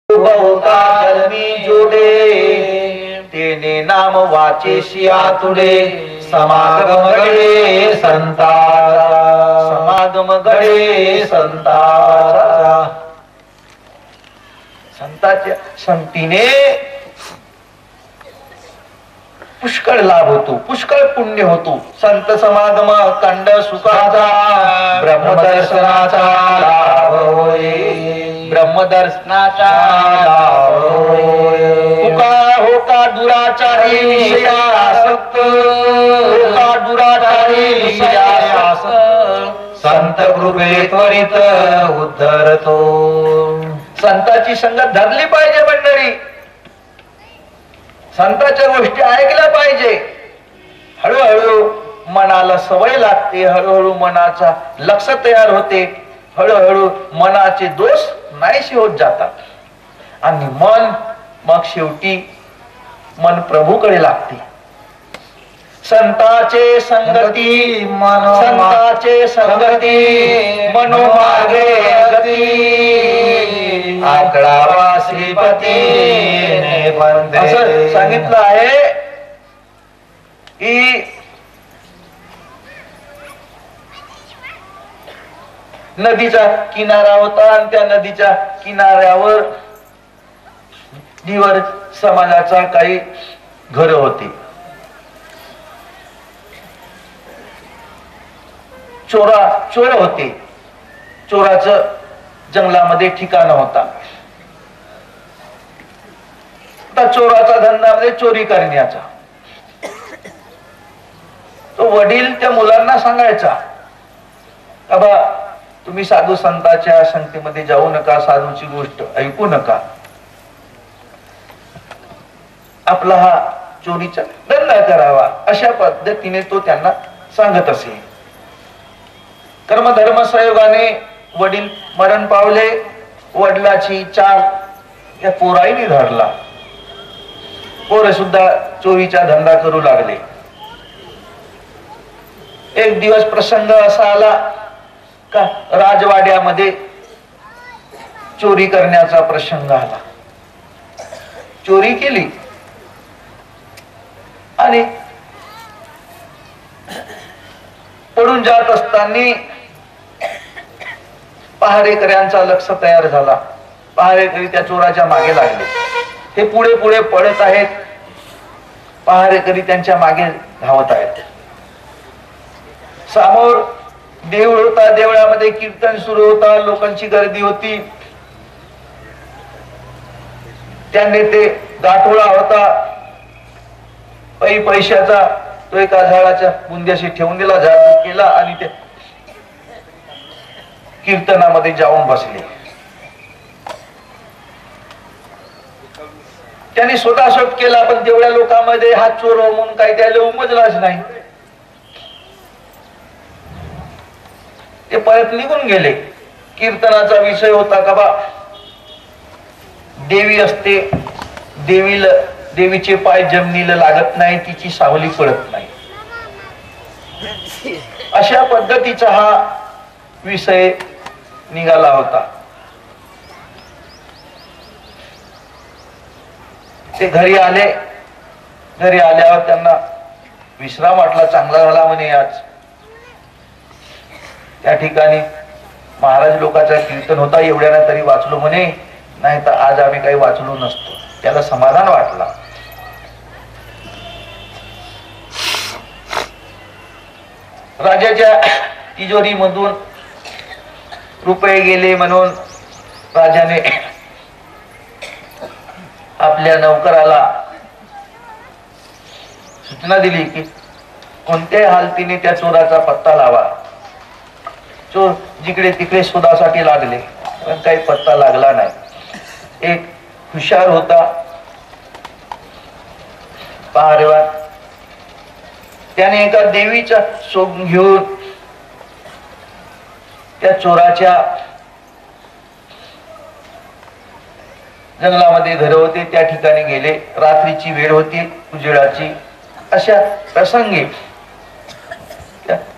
बहुता जन्मी जोडे तेने नाम वाचेशी आतुडे समागम घडे संताचा समागम घडे संताचा संताच्या संतीने पुष्कळ लाभ होतो, पुष्कळ पुण्य होतो. संत समागम कंड सुखाचा ब्रह्मदर्शनाचा लाभ होय, ब्रह्मदर्शनाचा लाभ होय. तुका होता दुराचारी विषयासक्त, होता दुराचारी विषयासक्त संत कृपे त्वरित उद्धरतो. संताची संगत धरली पाहिजे मंडळी, संतांच्या गोष्टी ऐकल्या पाहिजे. हळूहळू मनाला सवय लागते, हळूहळू मनाचा लक्ष तयार होते, हळूहळू मनाचे दोष नाहीसे होत जातात आणि मन मग शेवटी मन प्रभूकडे लागते. संताचे संगती संताचे संगती मनोमागे गती आकडावा श्रीपती असं सांगितलं आहे की नदीचा किनारा होता आणि त्या नदीच्या किनाऱ्यावर धीवर समाजाचा काही घर होते. चोर होते. चोराचं जंगलामध्ये ठिकाण होता. चोराचा धंदा म्हणजे चोरी करण्याचा. तो वडील त्या मुलांना सांगायचा, बाबा तुम्ही साधू संतांच्या संगतीमध्ये जाऊ नका, साधूची गोष्ट ऐकू नका, आपला हा चोरीचा धंदा करावा. अशा पद्धतीने तो त्यांना सांगत असे. कर्मधर्म संयोगाने वडील मरण पावले. वडिलाची चाल त्या पोराईने धरला. पोर सुद्धा चोरीचा धंदा करू लागले. एक दिवस प्रसंग असा आला का राजवाड्यामध्ये चोरी करण्याचा प्रसंग आला. चोरी केली आणि पडून जात असताना पहारेकऱ्यांचा लक्ष तयार झाला. पहारेकरी त्या चोराच्या मागे लागले. ते पुढे पुढे पडत आहेत, पहारेकरी त्यांच्या मागे धावत आहेत. समोर देऊळ होता, देवळामध्ये कीर्तन सुरू होता, लोकांची गर्दी होती. त्यांनी ते गाठोडा होता पैशाचा, तो एका झाडाच्या बुंद्याशी ठेवून दिला, जादू केला आणि ते कीर्तनामध्ये जाऊन बसले. त्यांनी शोधाशोध केला, पण तेवढ्या लोकांमध्ये हा चोर म्हणून काही त्याला उमजलाच नाही. ते परत निघून गेले. कीर्तनाचा विषय होता का बा देवी असते, देवीचे पाय जमिनीला लागत नाही, तिची सावली पडत नाही. अशा पद्धतीचा हा विषय निघाला होता. ते घरी आले. घरी आल्यावर त्यांना विश्राम वाटला, चांगला झाला म्हणे आज. त्या ठिकाणी महाराज लोकांचा कीर्तन होता, एवढ्याना तरी वाचलो म्हणे, नाही तर आज आम्ही काही वाचलो नसतो. त्याला समाधान वाटला. राजाच्या तिजोरी मधून रुपये गेले म्हणून राजाने आपल्या नौकराला सूचना दिली की कोणत्याही हालतीने त्या चोराचा पत्ता लावा. चोर जिकडे तिकडे शोधासाठी लागले, पण काही पत्ता लागला नाही. एक हुशार होता पहारेवार, त्याने एका देवीचा शोध घेऊन त्या चोराच्या जंगलामध्ये घर होते त्या ठिकाणी गेले. रात्रीची वेळ होती, उजेडाची. अशा प्रसंगी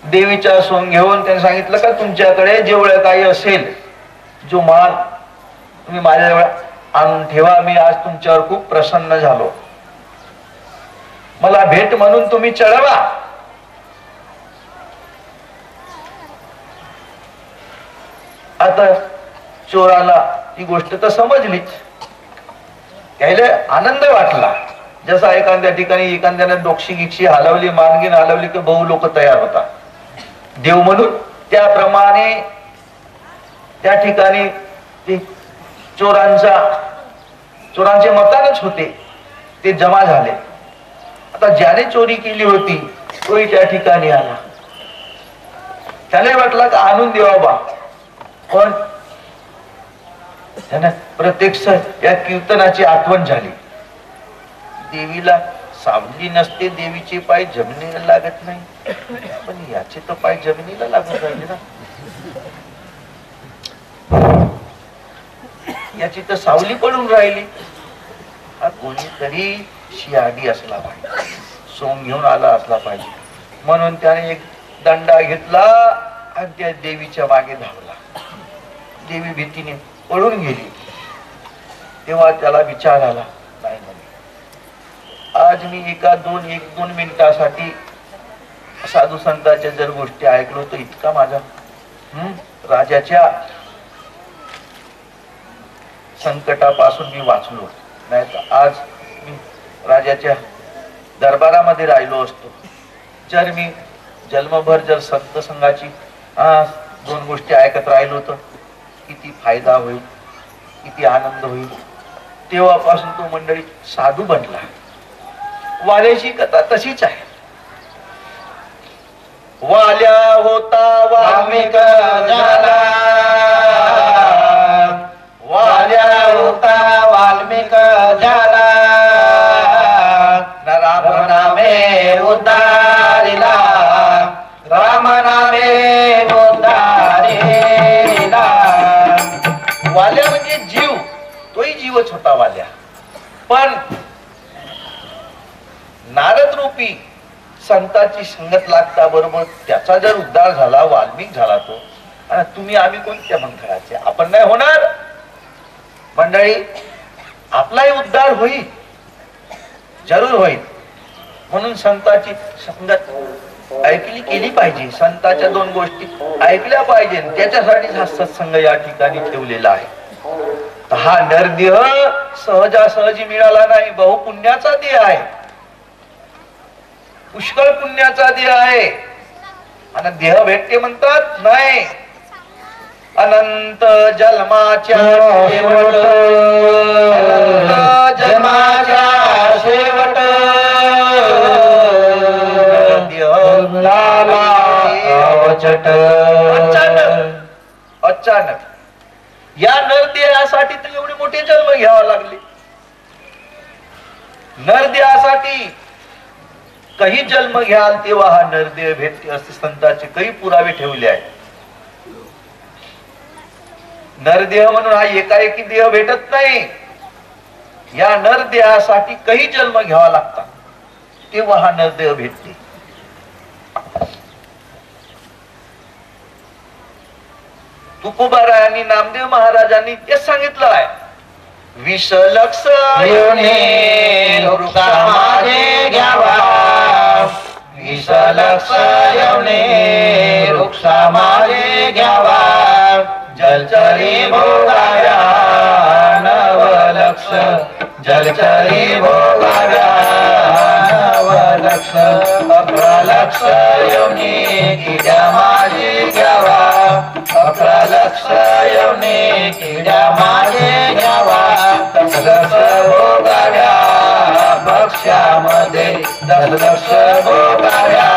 देवीचा सोंग घेऊन त्याने सांगितलं का तुमच्याकडे जेवढं काही असेल, जो माल तुम्ही माझ्याजवळ आणून ठेवा. मी आज तुमच्यावर खूप प्रसन्न झालो. मला भेट म्हणून तुम्ही चढवा. आता चोराला ही गोष्ट तर समजलीच. त्याला आनंद वाटला. जसा एखाद्या ठिकाणी एखाद्याने डोक्षी गिक्षी हलवली, मानगीन हलवली की बहु लोक तयार होतात देव म्हणून, त्याप्रमाणे त्या ठिकाणी ते चोरांचे मतानच होते ते जमा झाले. आता ज्याने चोरी केली होती तोही त्या ठिकाणी आला. त्याला वाटला का आणून देवा बा, पण त्याने प्रत्यक्ष या कीर्तनाची आठवण झाली. देवीला सावली नसते, देवीचे पाय जमिनीला लागत नाही, पण याचे तर पाय जमिनीला लागून राहिले ना. याची तर सावली पडून राहिली. हा कोणीतरी शियाडी असला पाहिजे, सोंग घेऊन आला असला पाहिजे. म्हणून त्याने एक दंडा घेतला आणि त्या देवीच्या मागे धावला. देवी भीतीने पळून गेली. तेव्हा त्याला विचार आला, नाही आज मी एक दोन मिनिटासाठी साधू संतांच्या जर गोष्टी ऐकलो तर इतका माझा राजाच्या संकटापासून मी वाचलो. नाही तर आज मी राजाच्या दरबारामध्ये राहिलो असतो. जर मी जन्मभर जर संत संघाची दोन गोष्टी ऐकत राहिलो तर किती फायदा होईल, किती आनंद होईल. तेव्हापासून तो मंडळी साधू बनला. वाल्याची कथा तशीच आहे. वाल्या होता वाल्मिक झाला, वाल्या होता वाल्मिक झाला, राम नामे उद्धारिला, राम नामे उद्धारिला. वाल्या म्हणजे जीव, तोही जीवच होता वाल्या. पण नारद रूपी संतांची संगत लागता बरोबर त्याचा जर उद्धार झाला, वाल्मिक झाला तो. आणि तुम्ही आम्ही कोणत्या मंडळाचे? आपण नाही होणार. मंडळी, आपलाही उद्धार होईल, जरूर होईल. म्हणून संतांची संगत ऐकली केली पाहिजे. संतांच्या दोन गोष्टी ऐकल्या पाहिजे. त्याच्यासाठी हा सत्संग या ठिकाणी ठेवलेला आहे. हा नरदेह सहजासहजी मिळाला नाही, बहुपुण्याचा देह आहे, पुष्कळ पुण्याचा देह आहे. आणि देह भेटते म्हणतात नाही, अनंत जन्माच्या शेवट, अनंत जन्माच्या शेवट अचानक या नरदेहासाठी तर एवढे मोठे जन्म घ्यावा लागले. नरदेहासाठी काही जन्म घ्याल तेव्हा हा नरदेह भेटते असे संतांचे काही पुरावे ठेवले आहेत. नरदेह म्हणून हा एकाएकी देह भेटत नाही. या नरदेहासाठी काही जन्म घ्यावा लागतात तेव्हा हा नरदेह भेटते. तुकोबारायांनी नामदेव महाराजांनी तेच सांगितलं आहे. 20 लक्ष येऊने वृक्षा माझे घ्यावा, 20 लक्ष येऊने वृक्षा माझे घ्यावा, जलचरी भोगाव्या 9 लक्ष, जलचरी भोगाव्या 9 लक्ष, 11 लक्ष येऊने किड्या माझे घ्यावा, 11 लक्ष येऊने किड्या माझे घ्यावा, 10 लक्ष भोगाव्या पक्षामध्ये, 10 लक्ष भोगाव्या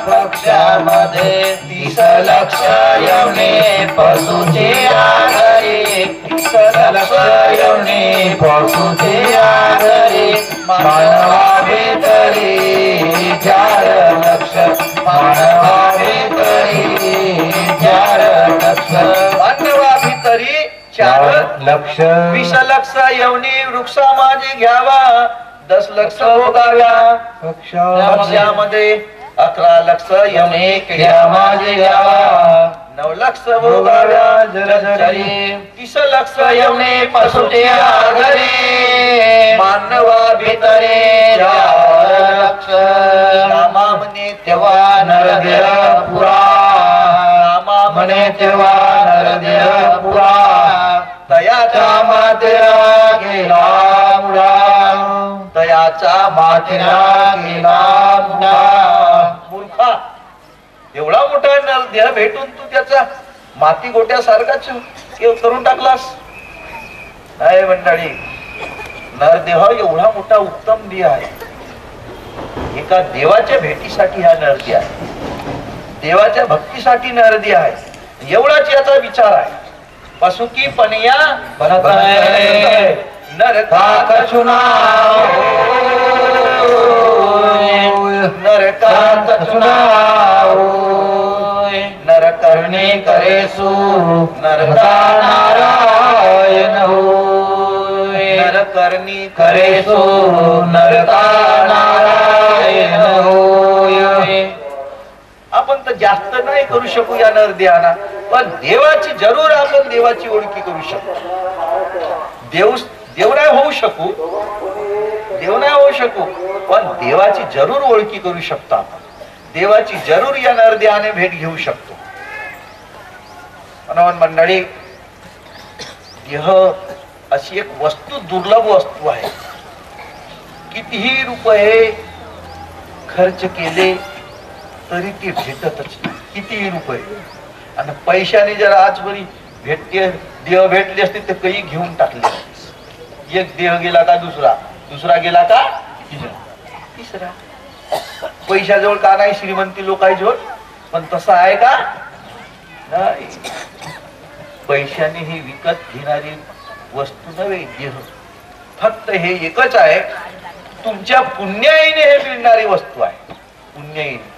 पक्षामध्ये, 30 लक्ष येऊने पशुचे आघारी, 30 लक्ष येऊने पशुचे आघारी, मानवा भेटरी 4 लक्ष, मानवा भेटरी 4 लक्ष, मानवा भितरी 4 लक्ष, 20 लक्ष येऊने वृक्षा माझे घ्यावा, 10 लक्ष भोगाव्या पक्षामध्ये, 11 लक्ष येऊने किड्या माझे घ्यावा, नवलक्ष भोगाव्या जलचरी 30 लक्ष यवने पसुट्या घरी मानवा भितरे 4 लक्ष नामा म्हणे तेव्हा नरदेह पुरा नामा म्हणे तेव्हा नरदेह पुरा तयाचा मातेरा गेला मुडा तयाचा मातेरा गेला मुडा मूर्खा एवढा मोठा नरदेह भेटून तू त्याचा माती गोट्यासारखाच करून टाकलास नाही मंडळी नरदेह एवढा मोठा उत्तम देह आहे एका देवाच्या भेटीसाठी हा नरदेह आहे देवाच्या भक्तीसाठी नरदेह आहे एवढाच याचा विचार आहे पसुकी पनिया बनत आहे नरका कछुना नरका कछुना नर करणे करेसु नरका नारायण होय नर करणी करेसु नरका नारायण होय आपण तर जास्त नाही करू शकू या नरदेहाना पण देवाची जरूर आपण देवाची ओळखी करू शकू देव नाही होऊ शकू पण देवाची जरूर ओळखी करू शकतो आपण देवाची जरूर या नरदेहाने भेट घेऊ शकतो म्हणून मंडळी देह अशी एक वस्तू दुर्लभ वस्तू आहे कितीही रुपये खर्च केले तरी ते भेटतच नाही कितीही रुपये आणि पैशाने जर आजवरी भेटते देह भेटले असते तर काही घेऊन टाकले एक देह गेला का दुसरा गेला का तिसरा पैशाजवळ का नाही श्रीमंती लोकांजवळ पण तसं आहे का नाही पैशाने ही विकत घेणारी वस्तू नव्हे देह फक्त हे एकच आहे तुमच्या पुण्याईने हे मिळणारी वस्तू आहे पुण्याईने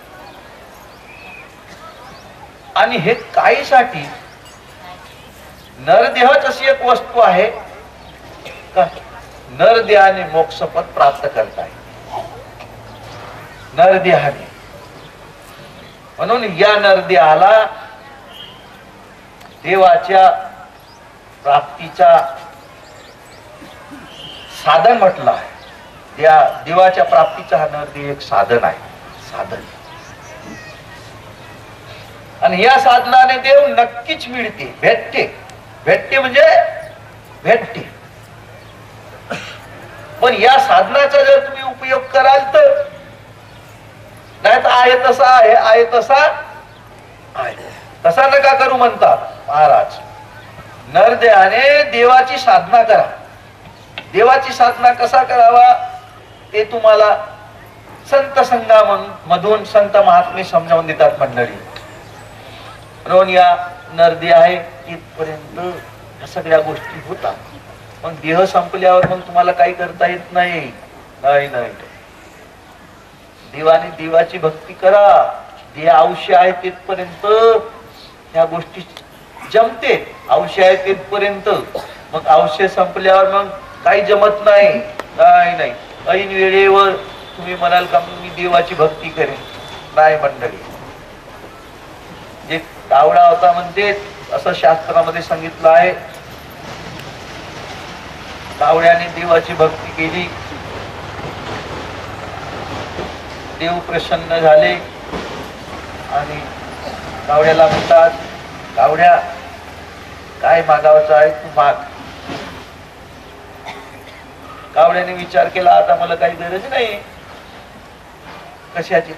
आणि हे काहीसाठी नरदेहच अशी एक वस्तू आहे का नरदेहाने मोक्षपद प्राप्त करता येईल नरदेहाने म्हणून या नरदेहाला देवाच्या प्राप्तीचा साधन म्हटलं आहे त्या देवाच्या प्राप्तीचा हा नरदेह एक साधन आहे साधन आणि या साधनाने देव नक्कीच मिळते भेटते म्हणजे भेटते पण या साधनाचा जर तुम्ही उपयोग कराल तर नाही तर आहे तसा आहे तसा आहे तसा नका करू म्हणतात महाराज नरदेहाने देवाची साधना करा देवाची साधना कसा करावा ते तुम्हाला संत संघामधून संत महात्मे समजावून देतात मंडळी म्हणून या नरदेह आहे इथपर्यंत ह्या सगळ्या गोष्टी होतात मग देह संपल्यावर मग तुम्हाला काही करता येत नाही देवाने देवाची भक्ती करा देह आयुष्य आहे तिथपर्यंत ह्या गोष्टी जमते आयुष्य आहे तिथपर्यंत मग आयुष्य संपल्यावर मग काही जमत नाही ऐन वेळेवर तुम्ही म्हणाल का मी देवाची भक्ती करेन नाही मंडळी जे कावडा होता म्हणते असं शास्त्रामध्ये सांगितलं आहे कावड्याने देवाची भक्ती केली देव प्रसन्न झाले आणि कावड्याला म्हणतात कावड्या काय मागावचं आहे तू माग कावड्याने विचार केला आता मला काही गरज नाही कशाची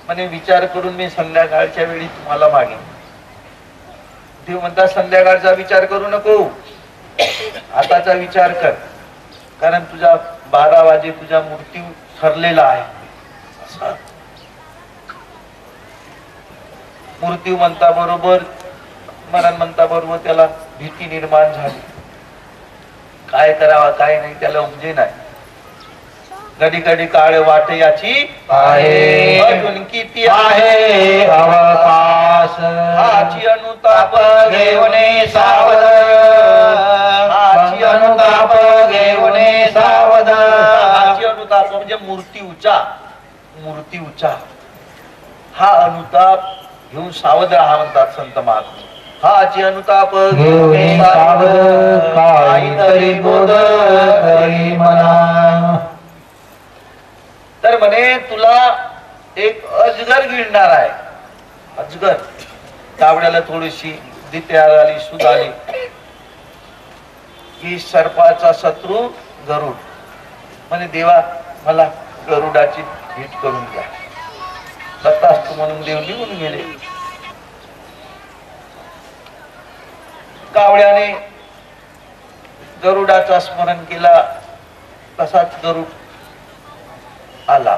म्हणे विचार करून मी संध्याकाळच्या वेळी तुम्हाला मागेन देव म्हणतात संध्याकाळचा विचार करू नको आताचा विचार कर कारण तुझा 12 वाजे तुझा मृत्यू ठरलेला आहे मृत्यू म्हणता बरोबर मरण म्हणता बरोबर त्याला भीती निर्माण झाली काय करावा काय नाही त्याला उमजे नाही कधी कधी काळ वाट याची आहे अजून किती आहे अवकाश हाची अनुताप घेऊने सावध हाची अनुताप घेऊने सावध हाची अनुताप म्हणजे मूर्ती उचा हा अनुताप घेऊन सावध राहा म्हणतात संत महात्मे. हाची अनुताप घेऊन सावध काहीतरी बोध करी म्हणा. तर म्हणे तुला एक अजगर गिळणार आहे. अजगर. कावड्याला थोडीशी दित्यार आली, सुध आली की सर्पाचा शत्रू गरुड. म्हणे देवा मला गरुडाची भेट करून द्या. दत्तास्तू म्हणून देव निघून गेले. कावड्याने गरुडाचा स्मरण केला. तसाच गरुड आला.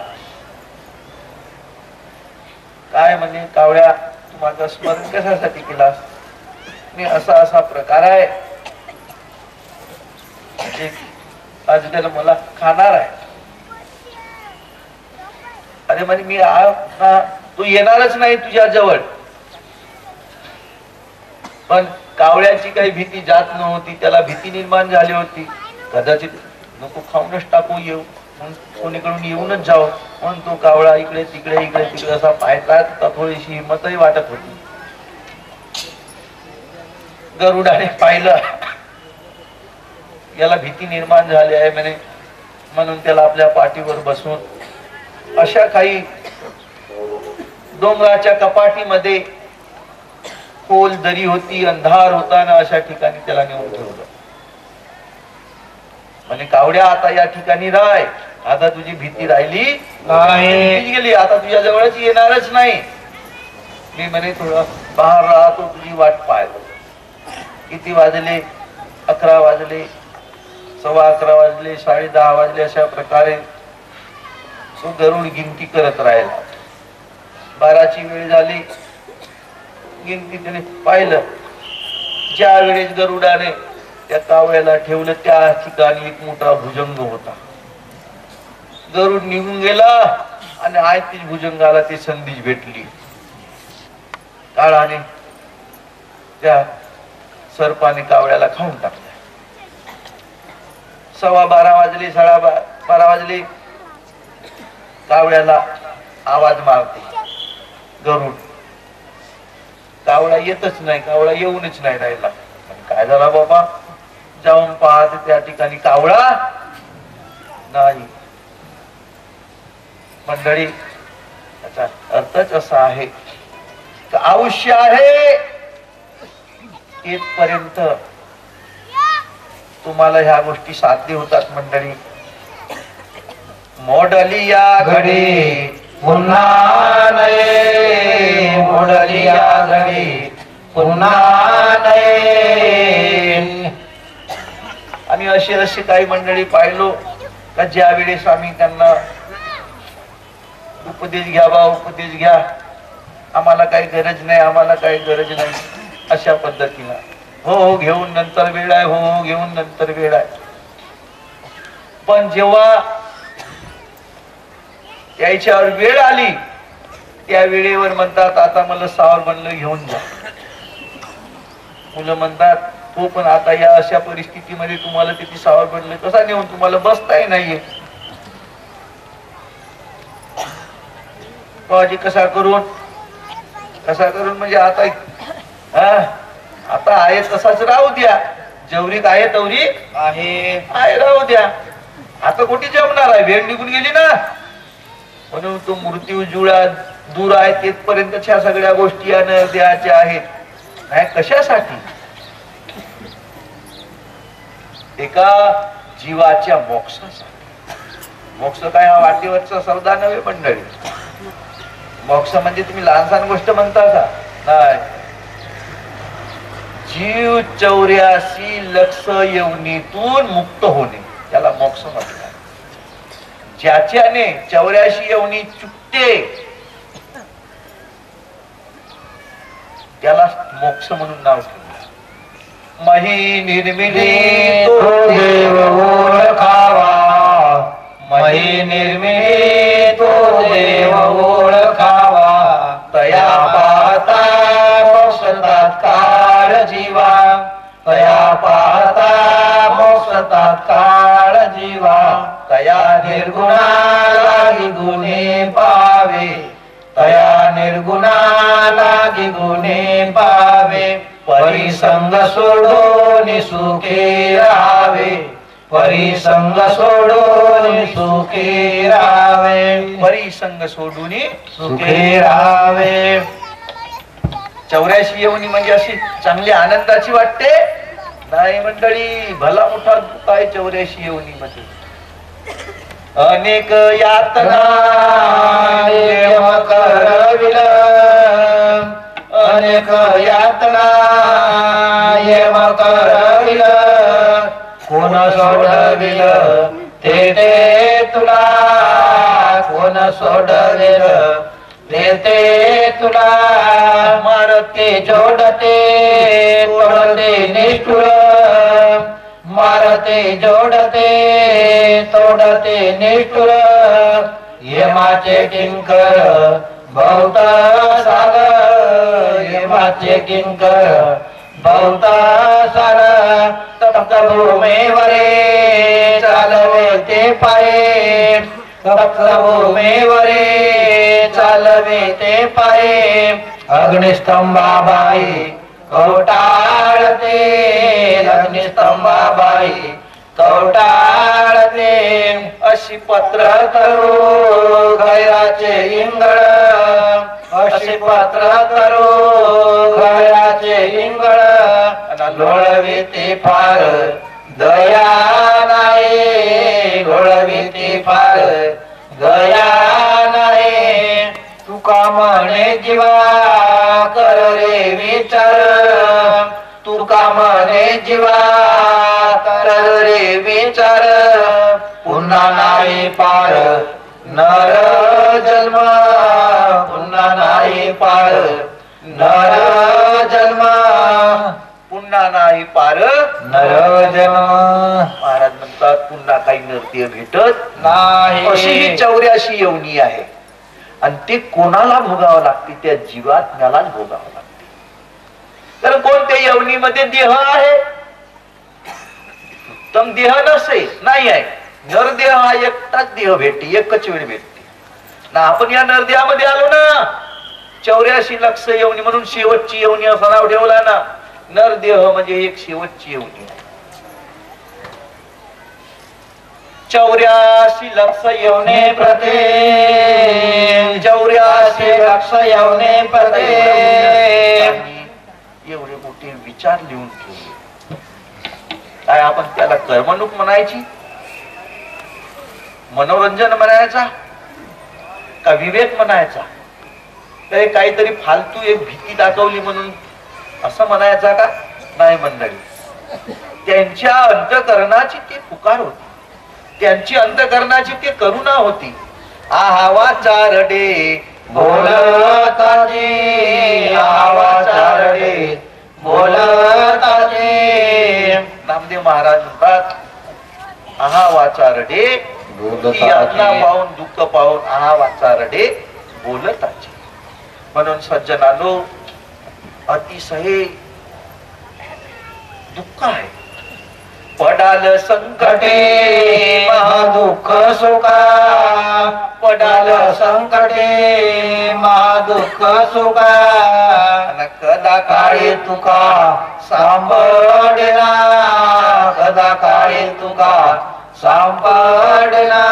काय म्हणे कावड्या तू माझं स्मरण कशासाठी केलास? मी असा असा प्रकार आहे, अजगर मला खाणार आहे. अरे म्हणे मी तू येणारच नाही तुझ्या जवळ. पण कावळ्याची काही भीती जात नव्हती. त्याला भीती निर्माण झाली होती. कदाचित नको खाऊनच टाकू येऊ, कोणीकडून येऊनच जाओ म्हणून तो कावळा इकडे तिकडे इकडे तिकडे असा पाहतात. थोडीशी हिंमतही वाटत होती. गरुडाने पाहिलं याला भीती निर्माण झाली आहे म्हणे, म्हणून त्याला आपल्या पाठीवर बसून अशा काही डोंगराच्या कपाटीमध्ये खोल दरी होती, अंधार होता ना, अशा ठिकाणी त्याला नेऊन ठेवलं. म्हणे कावड्या आता या ठिकाणी राय. आता तुझी भीती राहिली नाही, गेली. आता तुझ्या जवळच येणारच नाही. मी म्हणे थोडं बाहेर राहतो, तुझी वाट पाहतो. किती वाजले? 11 वाजले, 11:15 वाजले, 10:30 वाजले. अशा प्रकारे तो गरुड गिनती करत राहिला. 12ची वेळ झाली. गिनती त्याने पाहिलं. ज्या वेळेस गरुडाने त्या कावळ्याला ठेवलं त्या ठिकाणी एक मोठा भुजंग होता. गरुड निघून गेला आणि आयतीच भुजंगाला ती संधी भेटली. काळाने त्या सर्पाने कावळ्याला खाऊन टाकलं. 12:15 वाजले, 12:30 वाजले. कावळ्याला आवाज मारते गरुड. कावळा येतच नाही. कावळा येऊनच नाही राहिला. काय झाला बाबा? जाऊन पाहत त्या ठिकाणी कावळा नाही. मंडळी याचा अर्थच असा आहे की आयुष्य आहे इथपर्यंत तुम्हाला ह्या गोष्टी साध्य होतात. मंडळी मोडली या घडी पुन्हा नये, मोडली या घडी पुन्हा नये. आणि अशी काही मंडळी पाहिलो का ज्या वेळेस आम्ही त्यांना उपदेश घ्या बा, उपदेश घ्या, आम्हाला काही गरज नाही, आम्हाला काही गरज नाही, अशा पद्धतीनं हो हो घेऊन नंतर वेळ आहे, हो हो घेऊन नंतर वेळ आहे. पण जेव्हा याच्यावर वेळ आली त्या वेळेवर म्हणतात आता मला सावर बनलं घेऊन जा. मुलं म्हणतात हो पण आता या अशा परिस्थितीमध्ये तुम्हाला किती सावर बनलं कसा नेऊन तुम्हाला बसताही नाहीये. काळजी कसा करून म्हणजे आता आता आहे तसाच राहू द्या. जेवढीक आहे तेवढीक आहे राहू द्या. आता कुठे जमणार आहे? वेळ निघून गेली ना. म्हणून तो मृत्यू जुळा दूर आहे तेथपर्यंतच्या सगळ्या गोष्टी द्यायच्या आहेत. नाही कशासाठी? एका जीवाच्या मोक्षासाठी. मोक्ष काय हा वाटेवरचा सौदा नव्हे मंडळी. मोक्ष म्हणजे तुम्ही लहानसहान गोष्ट म्हणता का? नाही. जीव 84 लक्ष योनीतून मुक्त होणे त्याला मोक्ष म्हणतात. ज्याच्याने 84 योनी चुकते त्याला मोक्ष म्हणून नाव ठेवलं. मही निर्मिली तो देव ओळखावा, मही निर्मिली तो देव ओळखावा, तया पाहता मोक्ष तात्काळ जीवा, तया पाहता मोक्ष तात्काळ जीवा, तया निर्गुणाला गुणे पावे, तया निर्गुणा लागी गुणे पावे परिसंग सोडून सुखी राहावे परिसंग सोडून सुखी राहावे परिसंग सोडून सुखी राहावे 84 येवनी म्हणजे अशी चांगली आनंदाची वाटते नाही मंडळी भला मोठा दुःख आहे 84 येवनी मध्ये अनेक यातना यम करविल अनेक यातना यम करविल कोण सोडविल ते तुला कोण सोडविल ते तुला मारते जोडते तोडते निष्ठुर मारते जोडते तोडते निष्ठुर यमाचे किंकर बहुत सागर यमाचे किंकर बहुत सार तप्त भूमेवरे चालवे ते पाये तप्त भूमेवरे चालवे ते पाये अग्निस्तंभाबाई कवटाळते अग्निस्तंभाबाई कवटाळते अशी पत्र तरू गैराचे इंगळ अशी पत्र तरू गैराचे इंगळ लोळविते फार दया नाही लोळविते फार दया नाही तुका म्हणे जीवा कर रे विचार तुका म्हणे जीवा कर रे विचार पुन्हा नाही पार नर जन्म पुन्हा नाही पार नर जन्म पुन्हा नाही पार नर जन्म महाराज म्हणतात पुन्हा काही नृत्य भेटत नाही अशी ही 84 येवनी आहे आणि ते कोणाला भोगावं लागते त्या जीवात्म्यालाच भोगावं लागते तर कोणत्या येवनीमध्ये देह आहे उत्तम देह नसे नाही आहे नरदेह हा एकटाच देह भेटते एकच वेळ भेटते ना आपण या नरदेहामध्ये आलो ना 84 लक्ष येवनी म्हणून शेवटची येवनी असं नाव ठेवला ना नरदेह म्हणजे एक शेवटची येवनी 84 लक्ष येवने प्रते 84 लक्ष येवने प्रते एवढे मोठे विचार लिहून ठेवले काय आपण त्याला कर्मणूक म्हणायची मनोरंजन म्हणायचा का विवेक म्हणायचा तर काहीतरी फालतू एक भीती दाखवली म्हणून असं म्हणायचा का नाही मंडळी त्यांच्या अंतःकरणाची ती पुकार होती त्यांची अंतःकरणाची ती करुणा होती आहावा चारडे बोलताजे आहावा चारडे बोलताजे नामदेव महाराज म्हणतात आहा वाचारडे यातना पाहून दुःख पाहून आहा वाचारडे बोलताचे म्हणून सज्जनानो अतिशय दुःख आहे पडाल संकटे महादुःख सुखा पडाल संकटे महादुःख सुखा कदा काळी तुका सांभाळना कदा काळी तुका सांभाळना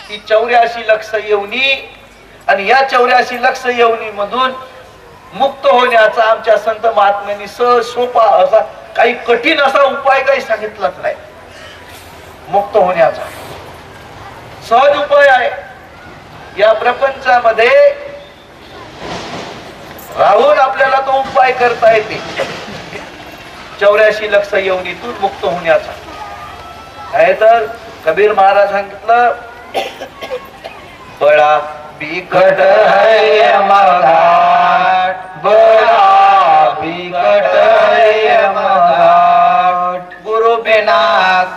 ही 84 लक्ष येवनी आणि या 84 लक्ष येवनी मधून मुक्त होण्याचा आमच्या संत महात्म्यांनी सहज सोपा असा काही कठीण असा उपाय काही सांगितलाच नाही मुक्त होण्याचा सहज उपाय आहे या प्रपंचामध्ये राहून आपल्याला तो उपाय करता येते 84 लक्ष येवनीतून मुक्त होण्याचा काय तर कबीर महाराज सांगितलं बळा बिकट है मघाट बड़ा बिकट है मघाट गुरु बिना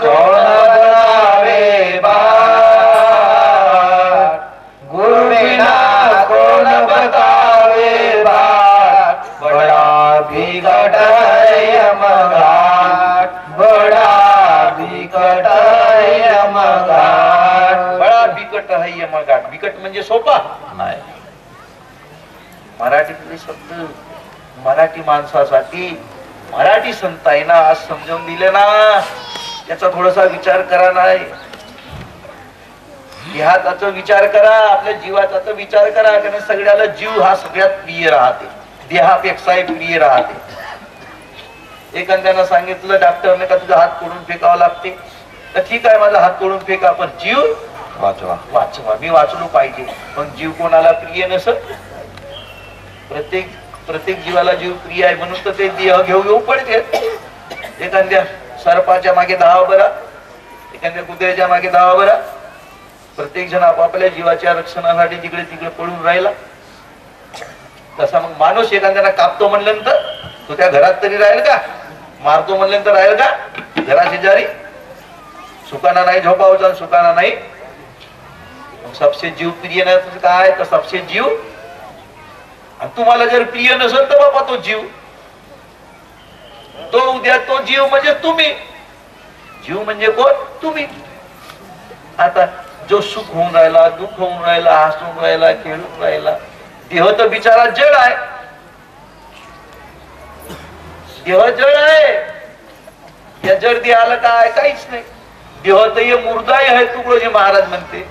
कौन बतावे बात गुरु बिना कौन बतावे बात बड़ा बिकट है मघाट बड़ा बिकट है मघाट बड़ा बिकट बिकट है यमगाट. बिकट म्हणजे सोपा नाही. मराठीतले शब्द मराठी माणसासाठी मराठी संतांना आज समजावून दिले ना, त्याचा थोडासा विचार करा. नाही देहाचा विचार करा, आपल्या जीवाचा विचार करा. कारण सगळ्याला जीव हा सगळ्यात प्रिय राहते, देहापेक्षाही प्रिय राहते. एखाद्यानं सांगितलं डॉक्टरने का तुझा हात तोडून फेकावा लागते, तर ठीक आहे माझा हात तोडून फेका, पण जीव वाचवा. वाचवा, मी वाचलो पाहिजे. पण जीव कोणाला प्रिय नसत. प्रत्येक जीवाला जीव प्रिय आहे म्हणून तर ते देह घेऊ पडते. एखाद्या सर्पाच्या मागे धावा बरा, एखाद्या कुत्र्याच्या मागे धावा बरा. प्रत्येक जण आपापल्या जीवाच्या रक्षणासाठी जिकडे तिकडे पडून राहिला. तसा मग माणूस एखाद्याला कापतो म्हणल्यानंतर तो त्या घरात तरी राहील का? मारतो म्हणल्यानंतर राहील का घरा शेजारी? सुखाना नाही झोपावचा, सुखाना नाही. सबसे जीव प्रिय नाही काय तर सबसे जीव. आणि तुम्हाला जर प्रिय नसेल तर बाबा तो जीव, तो उद्या तो जीव म्हणजे तुम्ही. जीव म्हणजे कोण? तुम्ही. आता जो सुख होऊन राहिला, दुःख होऊन राहिला, हसून राहिला, खेळून राहिला, देह तर बिचारा जड आहे. देह जड आहे. या जड देहाला काय काहीच नाही. देह तर ये मुर्दाय आहे. तुकडोजी महाराज म्हणते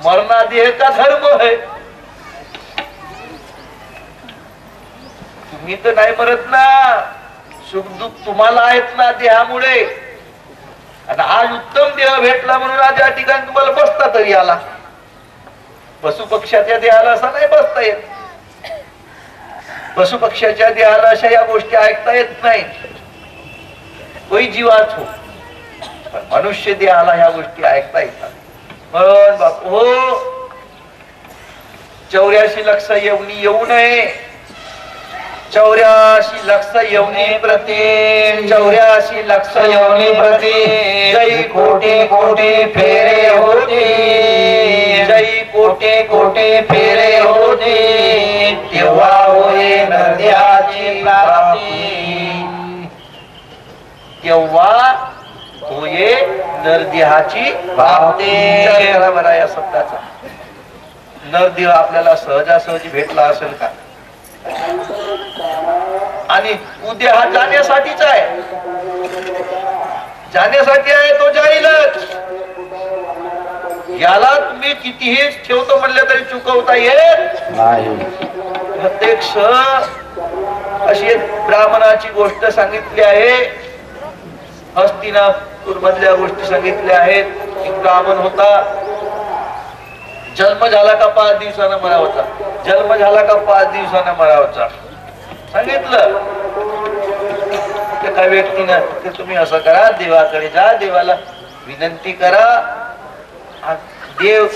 मरना देह का धर्म है. तुम्ही तर नाही मरत ना, सुख दुःख तुम्हाला आहेत ना देहामुळे. आणि आज उत्तम देह भेटला म्हणून आज या ठिकाणी तुम्हाला बसता तरी आला. पशु पक्ष्याच्या देहाला असा नाही बसता येत. पशु पक्ष्याच्या देहाला अशा या गोष्टी ऐकता येत नाही. कोई जीवात हो, पण मनुष्य देहाला ह्या गोष्टी ऐकता येतात. म्हणून बापू हो 84 लक्ष येऊनी येऊ नये. 84 लक्ष येऊनी प्रती 84 लक्ष येऊनी प्रती जय कोटी कोटी फेरे होते. जय कोटी कोटी फेरे होते तेव्हा होय नद्याची प्राप्ती. तेव्हा होय नरदेहाची प्राप्ती. बरा या शब्दाचा नरदेह आपल्याला सहजासहजी भेटला असेल का? आणि उद्या हा जाण्यासाठीच आहे. जाण्यासाठी आहे, तो जाईलच. याला तुम्ही कितीही ठेवतो म्हणले तरी चुकवता येत नाही. प्रत्यक्ष अशी ब्राह्मणाची गोष्ट सांगितली आहे. हस्तिनापूर मधल्या गोष्टी सांगितल्या आहेत. एक ब्राह्मण होता. जन्म झाला का 5 दिवसानं मरावचा. जन्म झाला का 5 दिवसानं मरावचा सांगितलं. एका व्यक्तीनं ते तुम्ही असं करा, देवाकडे जा, देवाला विनंती करा, देव